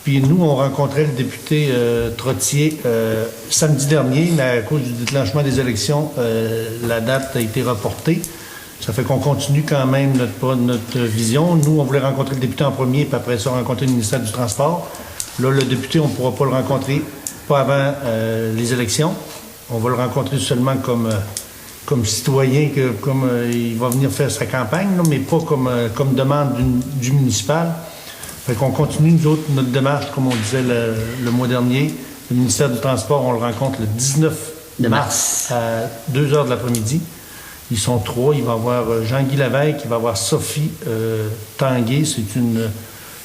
Puis nous, on rencontrait le député Trottier samedi dernier, mais à cause du déclenchement des élections, la date a été reportée. Ça fait qu'on continue quand même notre vision. Nous, on voulait rencontrer le député en premier, puis après ça, rencontrer le ministère du Transport. Là, le député, on ne pourra pas le rencontrer, pas avant les élections. On va le rencontrer seulement comme citoyen, comme il va venir faire sa campagne, là, mais pas comme demande du municipal. Fait qu'on continue, nous autres, notre démarche, comme on disait le mois dernier. Le ministère du Transport, on le rencontre le 19 mars à 2h de l'après-midi. Ils sont 3. Il va y avoir Jean-Guy Lévesque, il va y avoir Sophie Tanguay.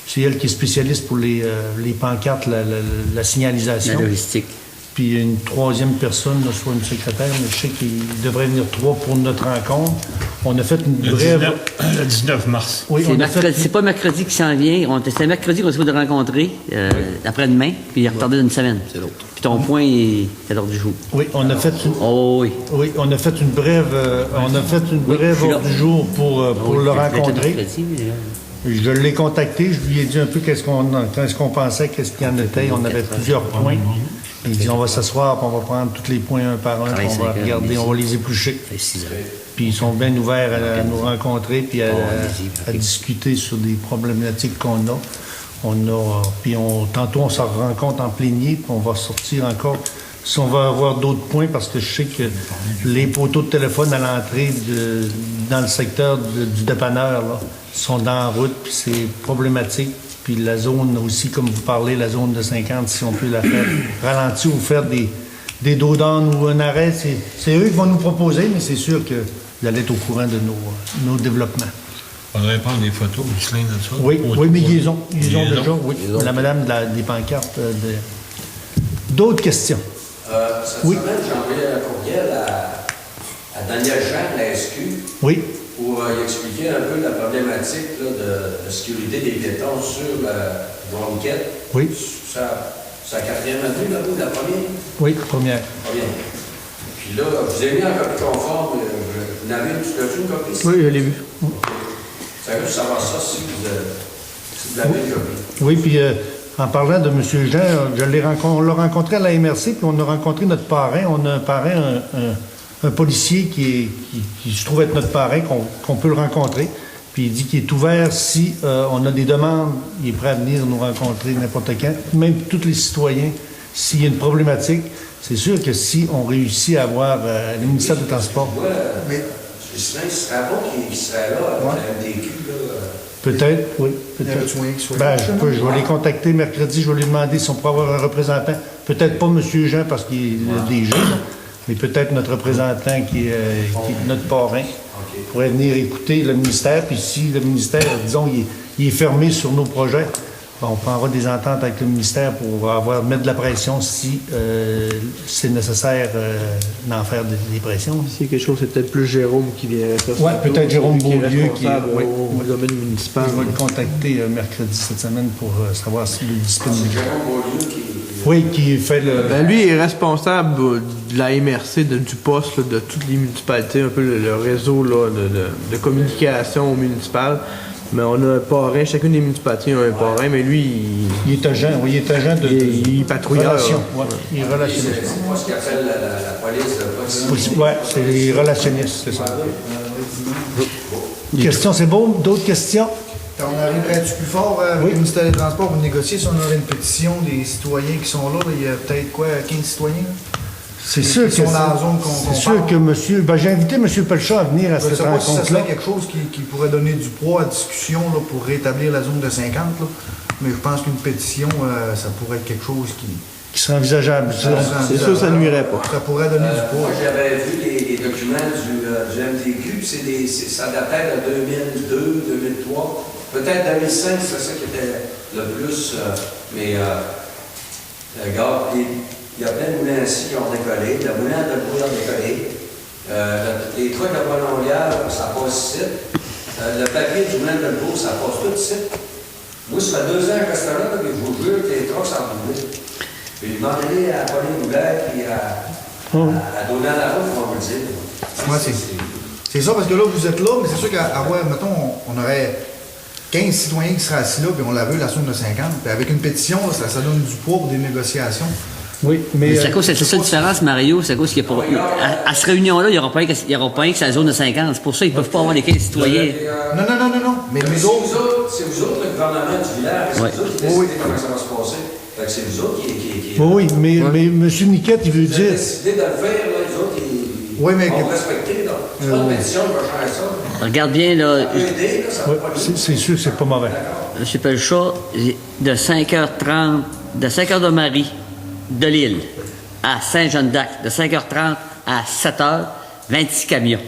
C'est elle qui est spécialiste pour les pancartes, la signalisation. La logistique. Puis une troisième personne, là, soit une secrétaire, mais je sais qu'il devrait venir 3 pour notre rencontre. On a fait une brève... Le 19 mars. Oui, c'est pas mercredi qui s'en vient. C'est mercredi qu'on se de rencontrer, après-demain, puis il est retardé d'une semaine. C'est l'autre. Puis ton point est à l'ordre du jour. Oui, on a fait une... Oh oui. Oui, on a fait une brève, ordre du jour pour le rencontrer. Je l'ai contacté, je lui ai dit un peu qu'est-ce qu'on pensait, qu'est-ce qu'il y en était. On avait plusieurs points. Il dit on va s'asseoir, on va prendre tous les points un par un, on va regarder, on va les éplucher. Puis ils sont bien ouverts à nous rencontrer puis à discuter sur des problématiques qu'on a. Puis tantôt on se rencontre en plénier, puis on va sortir encore. Si on va avoir d'autres points, parce que je sais que les poteaux de téléphone à l'entrée dans le secteur du dépanneur là, sont en route, puis c'est problématique. Puis la zone aussi, comme vous parlez, la zone de 50, si on peut la faire ralentir ou faire des dos down ou un arrêt, c'est eux qui vont nous proposer, mais c'est sûr que vous allez être au courant de nos développements. On faudrait prendre des photos, Ghislain, de ça. Oui, mais ils ont déjà, oui. La madame des pancartes. D'autres questions? Cette semaine, j'ai envoyé un courriel à Daniel Jean, de la SQ. Oui. Pour y expliquer un peu la problématique là, de sécurité des piétons sur Ronquette. Oui. C'est la 4e avenue, là, ou la première? Oui, première. Puis là, je vous ai mis en copie conforme. Vous n'avez une copie? Oui, je l'ai vu. Ça veut savoir ça si vous avez une copie. Oui, puis en parlant de M. Jean, on l'a rencontré à la MRC, puis on a rencontré notre parrain. On a un parrain, un policier qui se trouve être notre parrain, qu'on peut le rencontrer. Puis il dit qu'il est ouvert si on a des demandes, il est prêt à venir nous rencontrer n'importe quand, même tous les citoyens, s'il y a une problématique. C'est sûr que si on réussit à avoir le ministère des Transports... Mais ce serait bon qu'il serait là, avec la MDQ, là. Peut-être, oui. Peut-être. Je vais les contacter mercredi, je vais lui demander si on peut avoir un représentant. Peut-être pas M. Jean parce qu'il est des jeunes, mais peut-être notre représentant qui est notre parrain pourrait venir écouter le ministère. Puis si le ministère, disons, il est fermé sur nos projets, on prendra des ententes avec le ministère pour mettre de la pression si c'est nécessaire d'en faire des pressions. S'il y a quelque chose, c'est peut-être plus Jérôme qui vient faire ça. Oui, peut-être Jérôme Beaulieu qui est au domaine municipal. Je vais le contacter mercredi cette semaine pour savoir s'il est disponible. C'est Jérôme Beaulieu qui... Oui, qui fait le... Ben, lui est responsable de la MRC, du poste, là, de toutes les municipalités, un peu le réseau là, de communication municipale. Mais on a un parrain, chacune des municipalités a un parrain, mais lui, il est agent, oui, il est agent de... Il est patrouilleur. Ouais. Il est relationniste. C'est pas ce qu'appelle la police. Oui, c'est les relationnistes, c'est ça. Question, c'est beau? D'autres questions? On arriverait-tu plus fort avec le ministère des Transports pour négocier si on aurait une pétition des citoyens qui sont là? Il y a peut-être 15 citoyens? C'est sûr que monsieur... j'ai invité M. Pelchat à venir à cette rencontre-là. Ça serait quelque chose qui pourrait donner du poids à discussion là, pour rétablir la zone de 50. Là. Mais je pense qu'une pétition, ça pourrait être quelque chose qui serait envisageable. C'est sûr que ça nuirait pas. Ça pourrait donner du poids. Moi, j'avais vu les documents du MDQ, ça datait de 2002, 2003. Peut-être 2005, c'est ça qui était le plus. Regarde, il y a plein de moulins ici qui ont décollé. Le moulin de Bourg a décollé. Les trucs de Bois-Longueuil, ça passe ici. Le papier du moulin de Bourg, ça passe tout ici. Moi, ça fait 2 ans que je reste là, et je vous jure que les trucks sont roulés. Puis je m'en allais à Pauline Boulet et à donner la route, on va le dire. C'est ça, parce que là, vous êtes là, mais c'est sûr qu'à mettons, on aurait 15 citoyens qui seraient assis là, puis on la veut, la zone de 50. Puis avec une pétition, là, ça donne du poids pour des négociations. Oui, mais... C'est à cause, c'est la seule différence, Mario, c'est à cause qu'il y a à cette réunion-là, il n'y aura pas rien que c'est la zone de 50. C'est pour ça qu'ils ne peuvent pas avoir les 15 citoyens. Non. Mais c'est vous autres, le gouvernement du village, c'est vous autres qui décidez comment ça va se passer. Fait que c'est vous autres qui... Oui, mais M. Niquette, il veut dire... Vous avez décidé de le faire, là, les autres, ils vont respecter. C'est pas une pétition, on va changer ça. Regarde bien, là... C'est sûr que c'est pas mauvais. M. Pelchat, de 5h30, de 5h de Marie, de Lille à Saint-Jean-d'Arc, de 5h30 à 7h, 26 camions.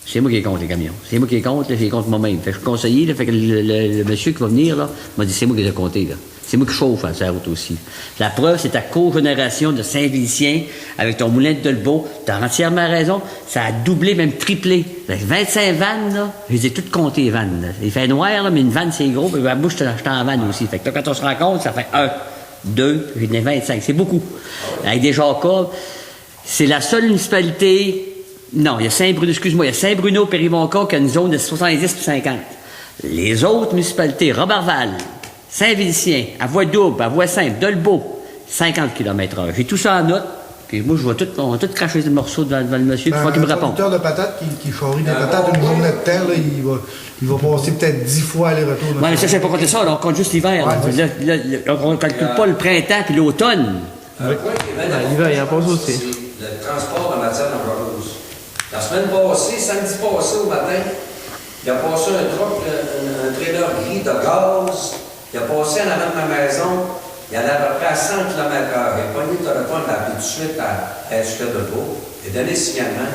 C'est moi qui les compte, les camions. C'est moi qui les compte, là, je les compte moi-même. Fait que je suis conseiller, là, fait que le monsieur qui va venir, là, m'a dit c'est moi qui les ai comptés, là. C'est moi qui chauffe à la route aussi. La preuve, c'est ta cogénération de Saint-Félicien avec ton moulin de Dolbeau. Tu as entièrement raison. Ça a doublé, même triplé. 25 vannes, là, je les ai toutes comptées, les vannes. Là. Il fait noir, là, mais une vanne, c'est gros. Puis, moi, je suis en vanne aussi. Fait que là, quand on se rencontre, ça fait 1, 2, j'en ai 25. C'est beaucoup. Avec des Jacobs, c'est la seule municipalité... Non, il y a Saint-Bruno, excuse-moi, il y a Saint-Bruno, Péribonca qui a une zone de 70 puis 50. Les autres municipalités, Roberval, Saint-Félicien, à voie double, à voie simple, Dolbeau, 50 km/h. J'ai tout ça en note, puis moi, on va tout cracher le morceau devant le monsieur, puis il faut qu'il me réponde. Un producteur de patates qui charrie des patates une journée de terre, là, il va passer peut-être 10 fois aller-retour. Oui, mais ça, je n'ai pas compté ça, on compte juste l'hiver. On ne calcule pas le printemps puis l'automne. L'hiver, il en passe aussi. Le transport de matière dangereuse. La semaine passée, samedi passé au matin, il a passé un truck, un trailer gris de gaz. Il a passé en avant de ma maison. Il allait à peu près à 100 km/h. Il a pogné le téléphone, il a appelé tout de suite à SQ de Beau. Il a donné le signalement.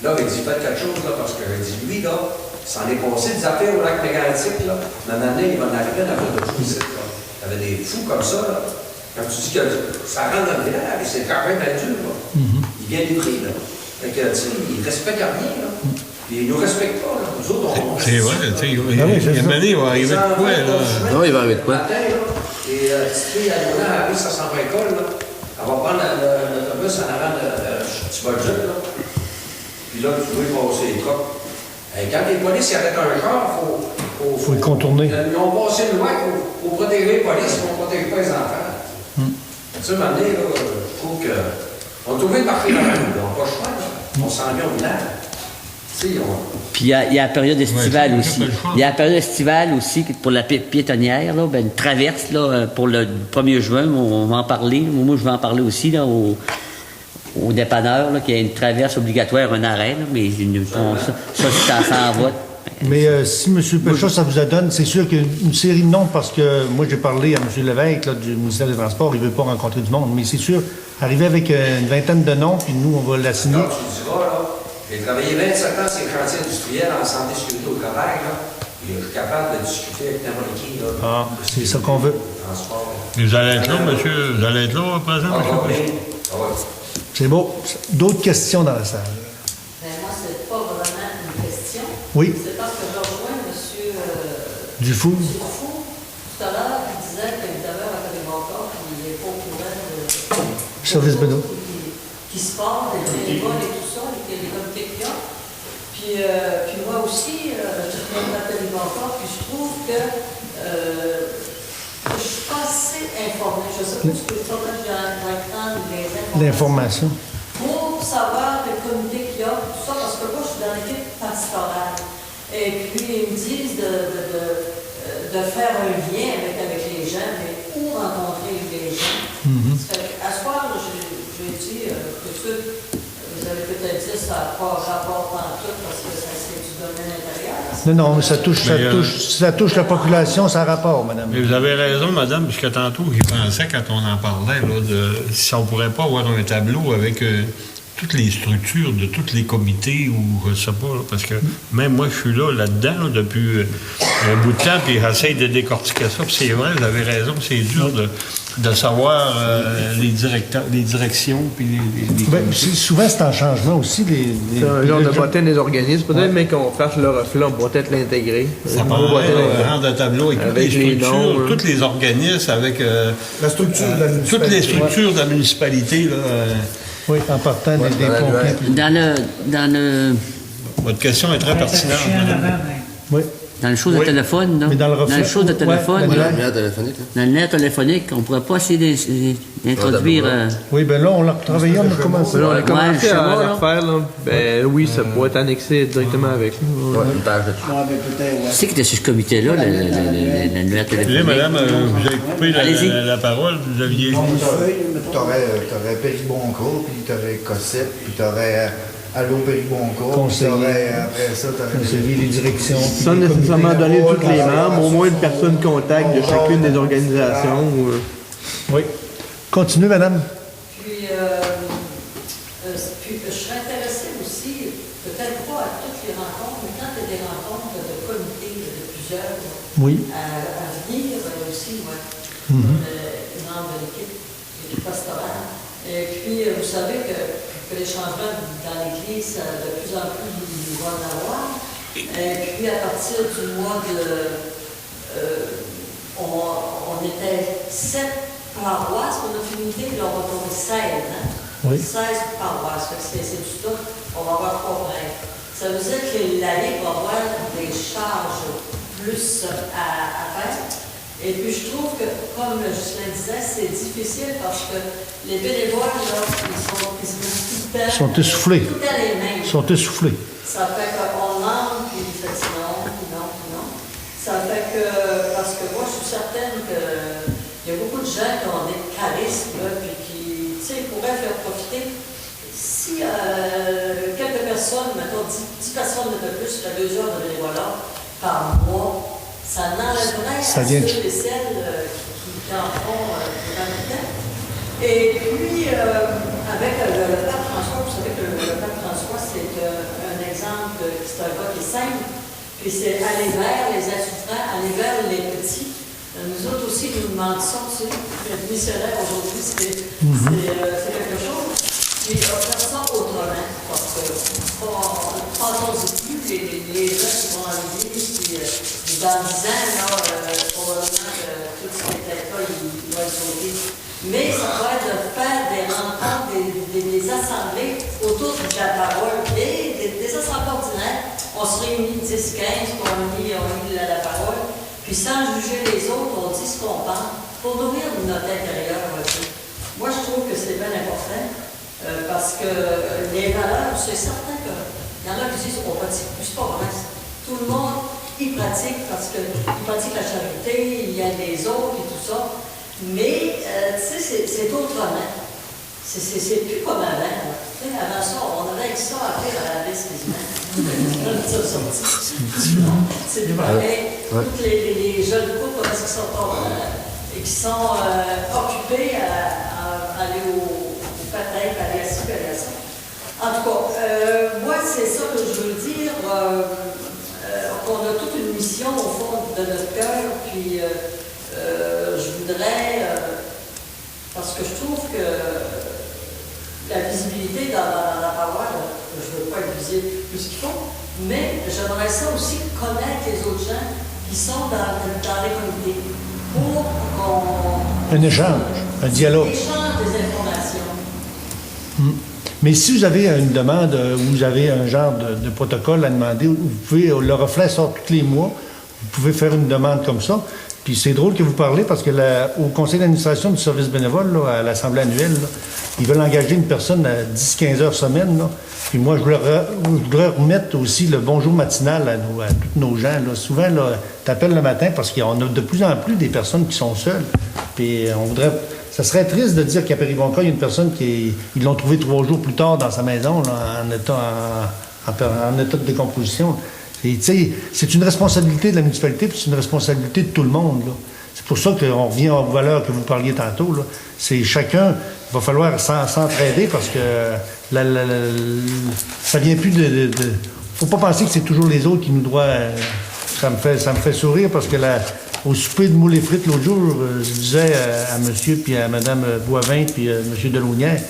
Là, il dit faites quelque chose, là, parce que j'ai dit lui, là, s'en est passé des affaires au lac mégantique, là. Une année, il va en arriver dans la chose. Il y avait des fous comme ça, là. Quand tu dis que ça rentre dans le village, c'est quand même bien dur, là. Il vient des prix, là. Fait que, tu sais, il ne respecte rien, là. Puis il ne nous respecte pas, là. Nous autres, on... C'est vrai, tu sais, il va arriver de quoi, là? Non, il va arriver de quoi? Et petite fille, elle arrive, ça s'en va à l'école, là. Elle va prendre l'autobus en avant de Tibajuk, là. Puis là, tu veux passer les trucks. Et quand les policiers arrêtent un char, il faut le contourner. Ils ont passé une loi pour protéger les polices, pour ne protéger pas les enfants. Tu sais, à un moment donné, là, je trouve que... On est obligé de marquer dans la rue, on n'a pas le choix, là. On s'en vient au village. Puis il y a la période estivale aussi. Il y a la période estivale aussi pour la piétonnière, là, une traverse là, pour le 1er juin, on va en parler. Moi, je vais en parler aussi là, au dépanneur, là, qu'il y a une traverse obligatoire, un arrêt, là, mais ça s'en va. Mais si M. Pécha, ça vous adonne, c'est sûr qu'il y a une série de noms, parce que moi, j'ai parlé à M. Lévesque là, du ministère des Transports, il ne veut pas rencontrer du monde, mais c'est sûr, arriver avec une vingtaine de noms, puis nous, on va l'assigner. Quand tu diras, là, j'ai travaillé 25 ans sur les chantiers industriels en santé sécurité au travail, là, et je suis capable de discuter avec n'importe qui. Là, Ah, c'est ça qu'on veut. Transport. Vous allez être là, monsieur? Vous allez être là, présent, monsieur? C'est beau. D'autres questions dans la salle? Ben, moi, c'est pas vraiment une question. Oui. C'est parce que je rejoins M. Dufour. Tout à l'heure, il disait qu'il avait un télévocateur, puis il n'est pas au courant de Service Bédo. qui se passe, des bénévoles et tout ça, les comités qu'il y a. Puis moi aussi, je suis un télévocateur, puis je trouve que je suis pas assez informée. Je sais pas ce que je faudrait que j'apprenne les informations. Pour savoir le comité qu'il y a, tout ça, parce que moi, je suis dans l'équipe pastorale. Et puis, ils me disent de faire un lien avec les gens, mais où rencontrer les gens. Ça fait qu'à ce soir, j'ai dit, vous avez peut-être dit ça n'a pas rapport en tout, parce que ça c'est du domaine intérieur. Non, mais ça touche la population, ça a rapport, madame. Mais vous avez raison, madame, puisque tantôt, j'y pensais quand on en parlait, là, si on pourrait pas avoir un tableau avec toutes les structures de tous les comités, ou je sais pas, là, parce que même moi, je suis là-dedans, depuis un bout de temps, puis j'essaie de décortiquer ça, puis c'est vrai, vous avez raison, c'est dur de savoir les directions, puis souvent, c'est en changement aussi. C'est un genre de bottin des organismes. Peut-être même qu'on fasse le reflet, on pourrait peut-être l'intégrer. Ça prendrait un rang de tableau avec toutes les structures, tous les organismes, avec la structure de la municipalité. toutes les structures de la municipalité. Là, oui, en partant des pompiers. Dans le... Votre question est très pertinente, madame. Oui. Dans le show de téléphone, non? Mais dans le show de téléphone, Dans le nerf téléphonique. dans le nerf téléphonique, on ne pourrait pas essayer d'introduire... Oui, bien là, on l'a retravaillé, on a commencé. On a commencé je à sais le pas, faire, là. Ben oui, ça pourrait être annexé directement avec. Une page de Qui c'est qui était sur ce comité-là, le nerf téléphonique? Là, madame, vous avez coupé Allez-y. la parole, vous aviez... Tu aurais Périboncourt, puis tu aurais Cossette, puis tu aurais Allô Périboncourt, puis tu aurais après ça, tu aurais les directions. Sans nécessairement donner tous les membres, au moins une personne contact de chacune des organisations. Oui. Continuez, madame. Puis, je serais intéressée aussi, peut-être pas à toutes les rencontres, mais quand il y a des rencontres de comités de plusieurs, à venir aussi, membre de l'équipe pastorale. Et puis, vous savez que les changements dans l'Église, de plus en plus, il va en avoir. Et puis, à partir du mois de... on était 7 paroisses pour notre unité, puis on va tomber 16. Hein? Oui. 16 paroisses, c'est du tout. On va avoir 3 prêtres. Ça veut dire que l'année va avoir des charges plus à faire. Et puis, je trouve que, comme Justin disait, c'est difficile parce que les bénévoles, là, ils sont essoufflés. Tout à les mêmes. Ils sont essoufflés. Ça fait qu'on demande, puis il fait non, puis non, puis non. Ça fait que, parce que moi, je suis certaine qu'il y a beaucoup de gens qui ont des charismes, là, puis qui, tu sais, pourraient faire profiter. Si quelques personnes, mettons 10 personnes de plus, fait 2 heures de bénévolat par mois, ça n'enlèverait à ceux et celles qui en font durant le temps. Et puis, avec le pape François, vous savez que le pape François, c'est un exemple, c'est un gars qui est simple, puis c'est aller vers les insouffrants, aller vers les petits. Nous autres aussi, nous demandons ça, tu sais, être missionnaire aujourd'hui, c'est quelque chose. Mais on va faire ça autrement, parce que pensons-y plus, les gens qui vont à l'église, puis dans 10 ans, là, probablement que tout ce qui était là, il va être sauvé. Mais ça va être de faire des rencontres, des assemblées autour de la parole, des assemblées ordinaires. On se réunit 10-15 pour on lit la parole, puis sans juger les autres, on dit ce qu'on pense, pour nourrir notre intérieur. Moi, je trouve que c'est bien important. Parce que les valeurs, c'est certain que Il y en a qui disent on pratique plus, c'est pas vrai. Tout le monde y pratique parce qu'ils pratiquent la charité, il y a des autres et tout ça. Mais, tu sais, c'est autrement. C'est plus comme avant. Tu sais, avant ça, on avait que ça à faire à la liste quasiment. C'est plus pareil. Toutes les jeunes couples qui sont occupés à aller au patin, aller à ci, aller à ça. En tout cas, moi, c'est ça que je veux dire. Qu'on a toute une mission au fond de notre cœur, puis je voudrais, parce que je trouve que la visibilité dans la paroisse, je ne veux pas être visible plus qu'il faut, mais j'aimerais ça aussi connaître les autres gens qui sont dans les comités pour qu'on... Un échange, un dialogue. Échange des informations. Mais si vous avez une demande, vous avez un genre de protocole à demander, vous pouvez, le reflet sort tous les mois, vous pouvez faire une demande comme ça. Puis c'est drôle que vous parlez parce que au conseil d'administration du service bénévole, là, à l'assemblée annuelle, là, ils veulent engager une personne à 10-15 heures semaine. Là. Puis moi, je voudrais remettre aussi le bonjour matinal à tous nos gens. Là. Souvent, tu appelles le matin parce qu'on a de plus en plus des personnes qui sont seules. Puis on voudrait... Ça serait triste de dire qu'à Péribonka, il y a une personne ils l'ont trouvé 3 jours plus tard dans sa maison, là, en état de décomposition. C'est une responsabilité de la municipalité, puis c'est une responsabilité de tout le monde. Là. C'est pour ça qu'on revient aux valeurs que vous parliez tantôt. Là. C'est chacun, il va falloir s'entraider parce que ça vient plus de... Faut pas penser que c'est toujours les autres qui nous doivent... Ça me fait sourire parce que au souper de moules et frites l'autre jour, je disais à monsieur puis à madame Boivin puis à monsieur Delaunière,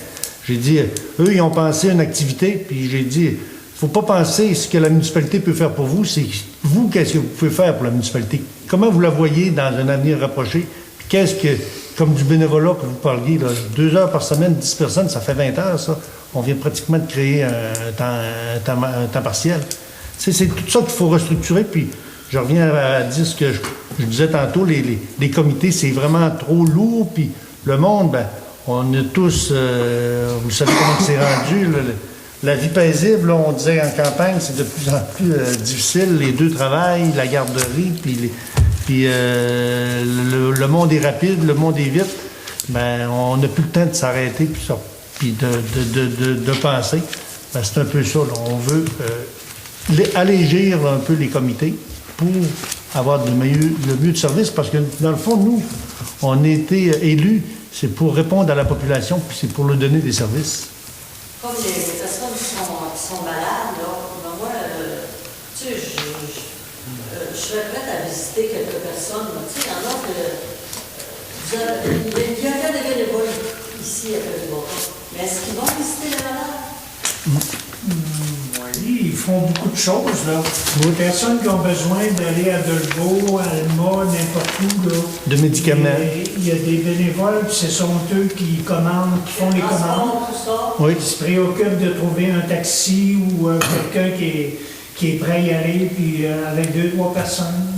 j'ai dit, eux, ils ont pensé à une activité, puis j'ai dit, faut pas penser ce que la municipalité peut faire pour vous, c'est vous, qu'est-ce que vous pouvez faire pour la municipalité? Comment vous la voyez dans un avenir rapproché? Puis qu'est-ce que, comme du bénévolat que vous parliez, là, 2 heures par semaine, 10 personnes, ça fait 20 heures, ça. On vient pratiquement de créer un temps partiel. C'est tout ça qu'il faut restructurer, puis je reviens à dire ce que je disais tantôt, les comités, c'est vraiment trop lourd, puis le monde, ben, on est tous, vous savez comment c'est rendu, la vie paisible, là, on disait en campagne, c'est de plus en plus difficile, les 2 travails, la garderie, puis le monde est rapide, le monde est vite, ben, on n'a plus le temps de s'arrêter, puis de penser. Ben, c'est un peu ça, là. On veut allégir un peu les comités pour avoir le mieux de service, parce que dans le fond, nous, on a été élus, c'est pour répondre à la population, puis c'est pour leur donner des services. Comme les personnes qui sont malades, là, ben moi, tu sais, je serais prête à visiter quelques personnes. Tu sais, il y en a que... il y a des bénévoles ici à Péribonka, mais est-ce qu'ils vont visiter les malades? Oui, ils font beaucoup de choses, là. Les personnes qui ont besoin d'aller à Delvaux, à Alma, n'importe où, là. De médicaments. Il y a des bénévoles, puis ce sont eux qui commandent, qui font les commandes. Oui. Qui se préoccupent de trouver un taxi ou quelqu'un qui est prêt à y aller, puis avec 2-3 personnes.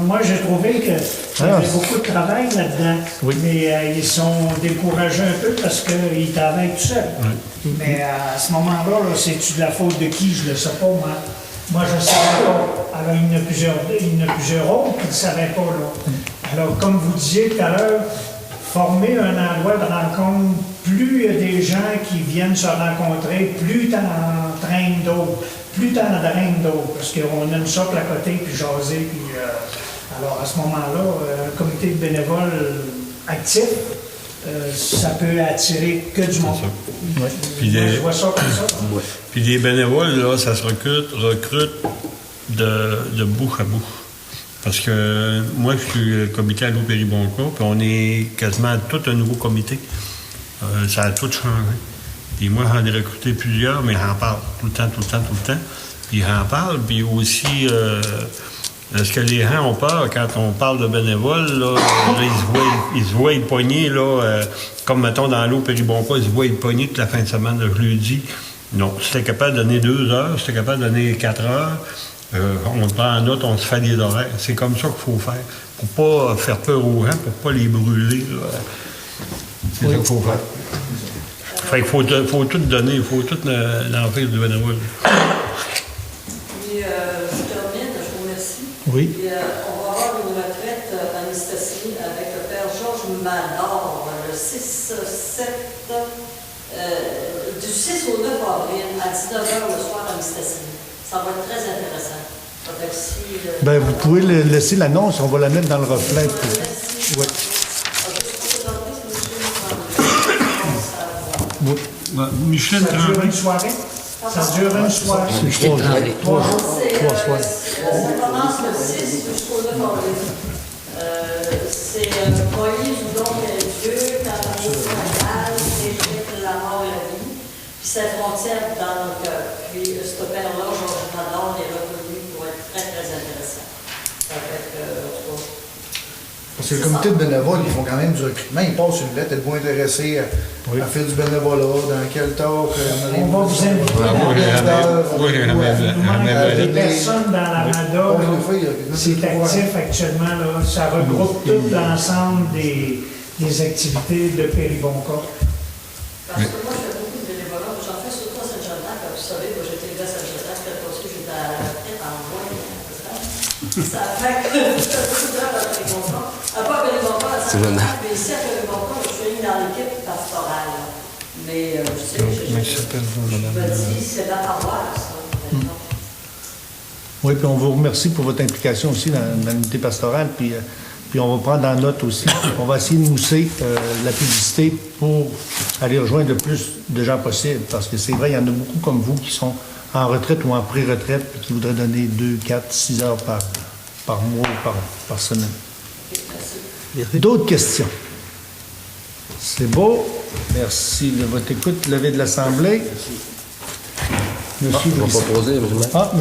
Moi, j'ai trouvé qu'il y avait beaucoup de travail là-dedans, mais ils sont découragés un peu parce qu'ils travaillent tout seuls. Oui. Mais à ce moment-là, c'est-tu de la faute de qui? Je ne le sais pas, moi. Moi, je ne savais pas. Alors, il y en a plusieurs autres qui ne savaient pas, là. Alors, comme vous disiez tout à l'heure, former un endroit de rencontre, plus il y a des gens qui viennent se rencontrer, plus tu en traînes d'autres. Plus t'en draines d'autres, parce qu'on aime ça placoter puis jaser. Puis, alors, à ce moment-là, un comité de bénévoles actif, ça peut attirer que du monde. Ouais. Je vois ça comme ça. Ouais. Puis les bénévoles, là, ça se recrute de bouche à bouche. Parce que moi, je suis comité à Loup-Péribonka, puis on est quasiment tout un nouveau comité. Ça a tout changé. Puis moi, j'en ai recruté plusieurs, mais j'en parle tout le temps. Puis j'en parle, puis aussi, est-ce que les gens ont peur quand on parle de bénévoles, là ils se voient pogner, là, comme mettons dans l'eau Péribonka, ils se voient pogner toute la fin de semaine, là, je lui dis. Non, si t'es capable de donner 2 heures, si t'es capable de donner 4 heures, on prend en note, on se fait des horaires. C'est comme ça qu'il faut faire. Pour pas faire peur aux gens, pour pas les brûler, là. C'est ça qu'il faut faire. Fait qu'il faut tout donner, il faut tout l'enfer du bénévole. Puis, je termine, je vous remercie. Oui. Puis, on va avoir une retraite à Mistassini avec le père Georges Mador le 6-7, du 6 au 9 avril à 19h le soir à Mistassini. Ça va être très intéressant. Fait que si, Ben, vous pouvez laisser l'annonce, on va la mettre dans le reflet. Oui. Oui. Michel, Ça dure une soirée? Ça dure une soirée. C'est 3 jours. Trois soirs. Ça commence le 6 jusqu'au 9 avril. C'est Moïse ou donc Dieu, quand l'amour royal, c'est la mort et la vie. Puis sa frontière dans nos cœurs. Puis ce père-là, Georges Mador, est revenu pour être très, très intéressant. Ça fait que, en tout cas, Parce que le comité de bénévoles, ils font quand même du recrutement. Ils passent une lettre, êtes-vous intéressé à faire du bénévolat, dans quel temps? On va vous inviter. Les personnes dans la RADA, c'est actif actuellement. Là, ça regroupe tout l'ensemble des activités de Péribonca. parce que moi, je fais beaucoup de bénévolat. J'en fais surtout à Saint-Jacques. Comme vous savez, moi, j'étais là à Saint-Jacques, parce que j'étais à la retraite en juin. Ça fait que je fais beaucoup d'heures à Péribonca. À part Péribonca, à Saint-Jacques, mais ici à Péribonca, je suis dans l'équipe pastorale. Mais je sais, je me dis, c'est la paroisse. Oui, puis on vous remercie pour votre implication aussi dans l'unité pastorale. Puis on va prendre en note aussi. On va essayer de mousser la publicité pour aller rejoindre le plus de gens possible. Parce que c'est vrai, il y en a beaucoup comme vous qui sont en retraite ou en pré-retraite et qui voudraient donner 2, 4, 6 heures par mois ou par semaine. D'autres questions? C'est beau. Merci de votre écoute. Levée de l'Assemblée. Monsieur on va pas poser, Ah,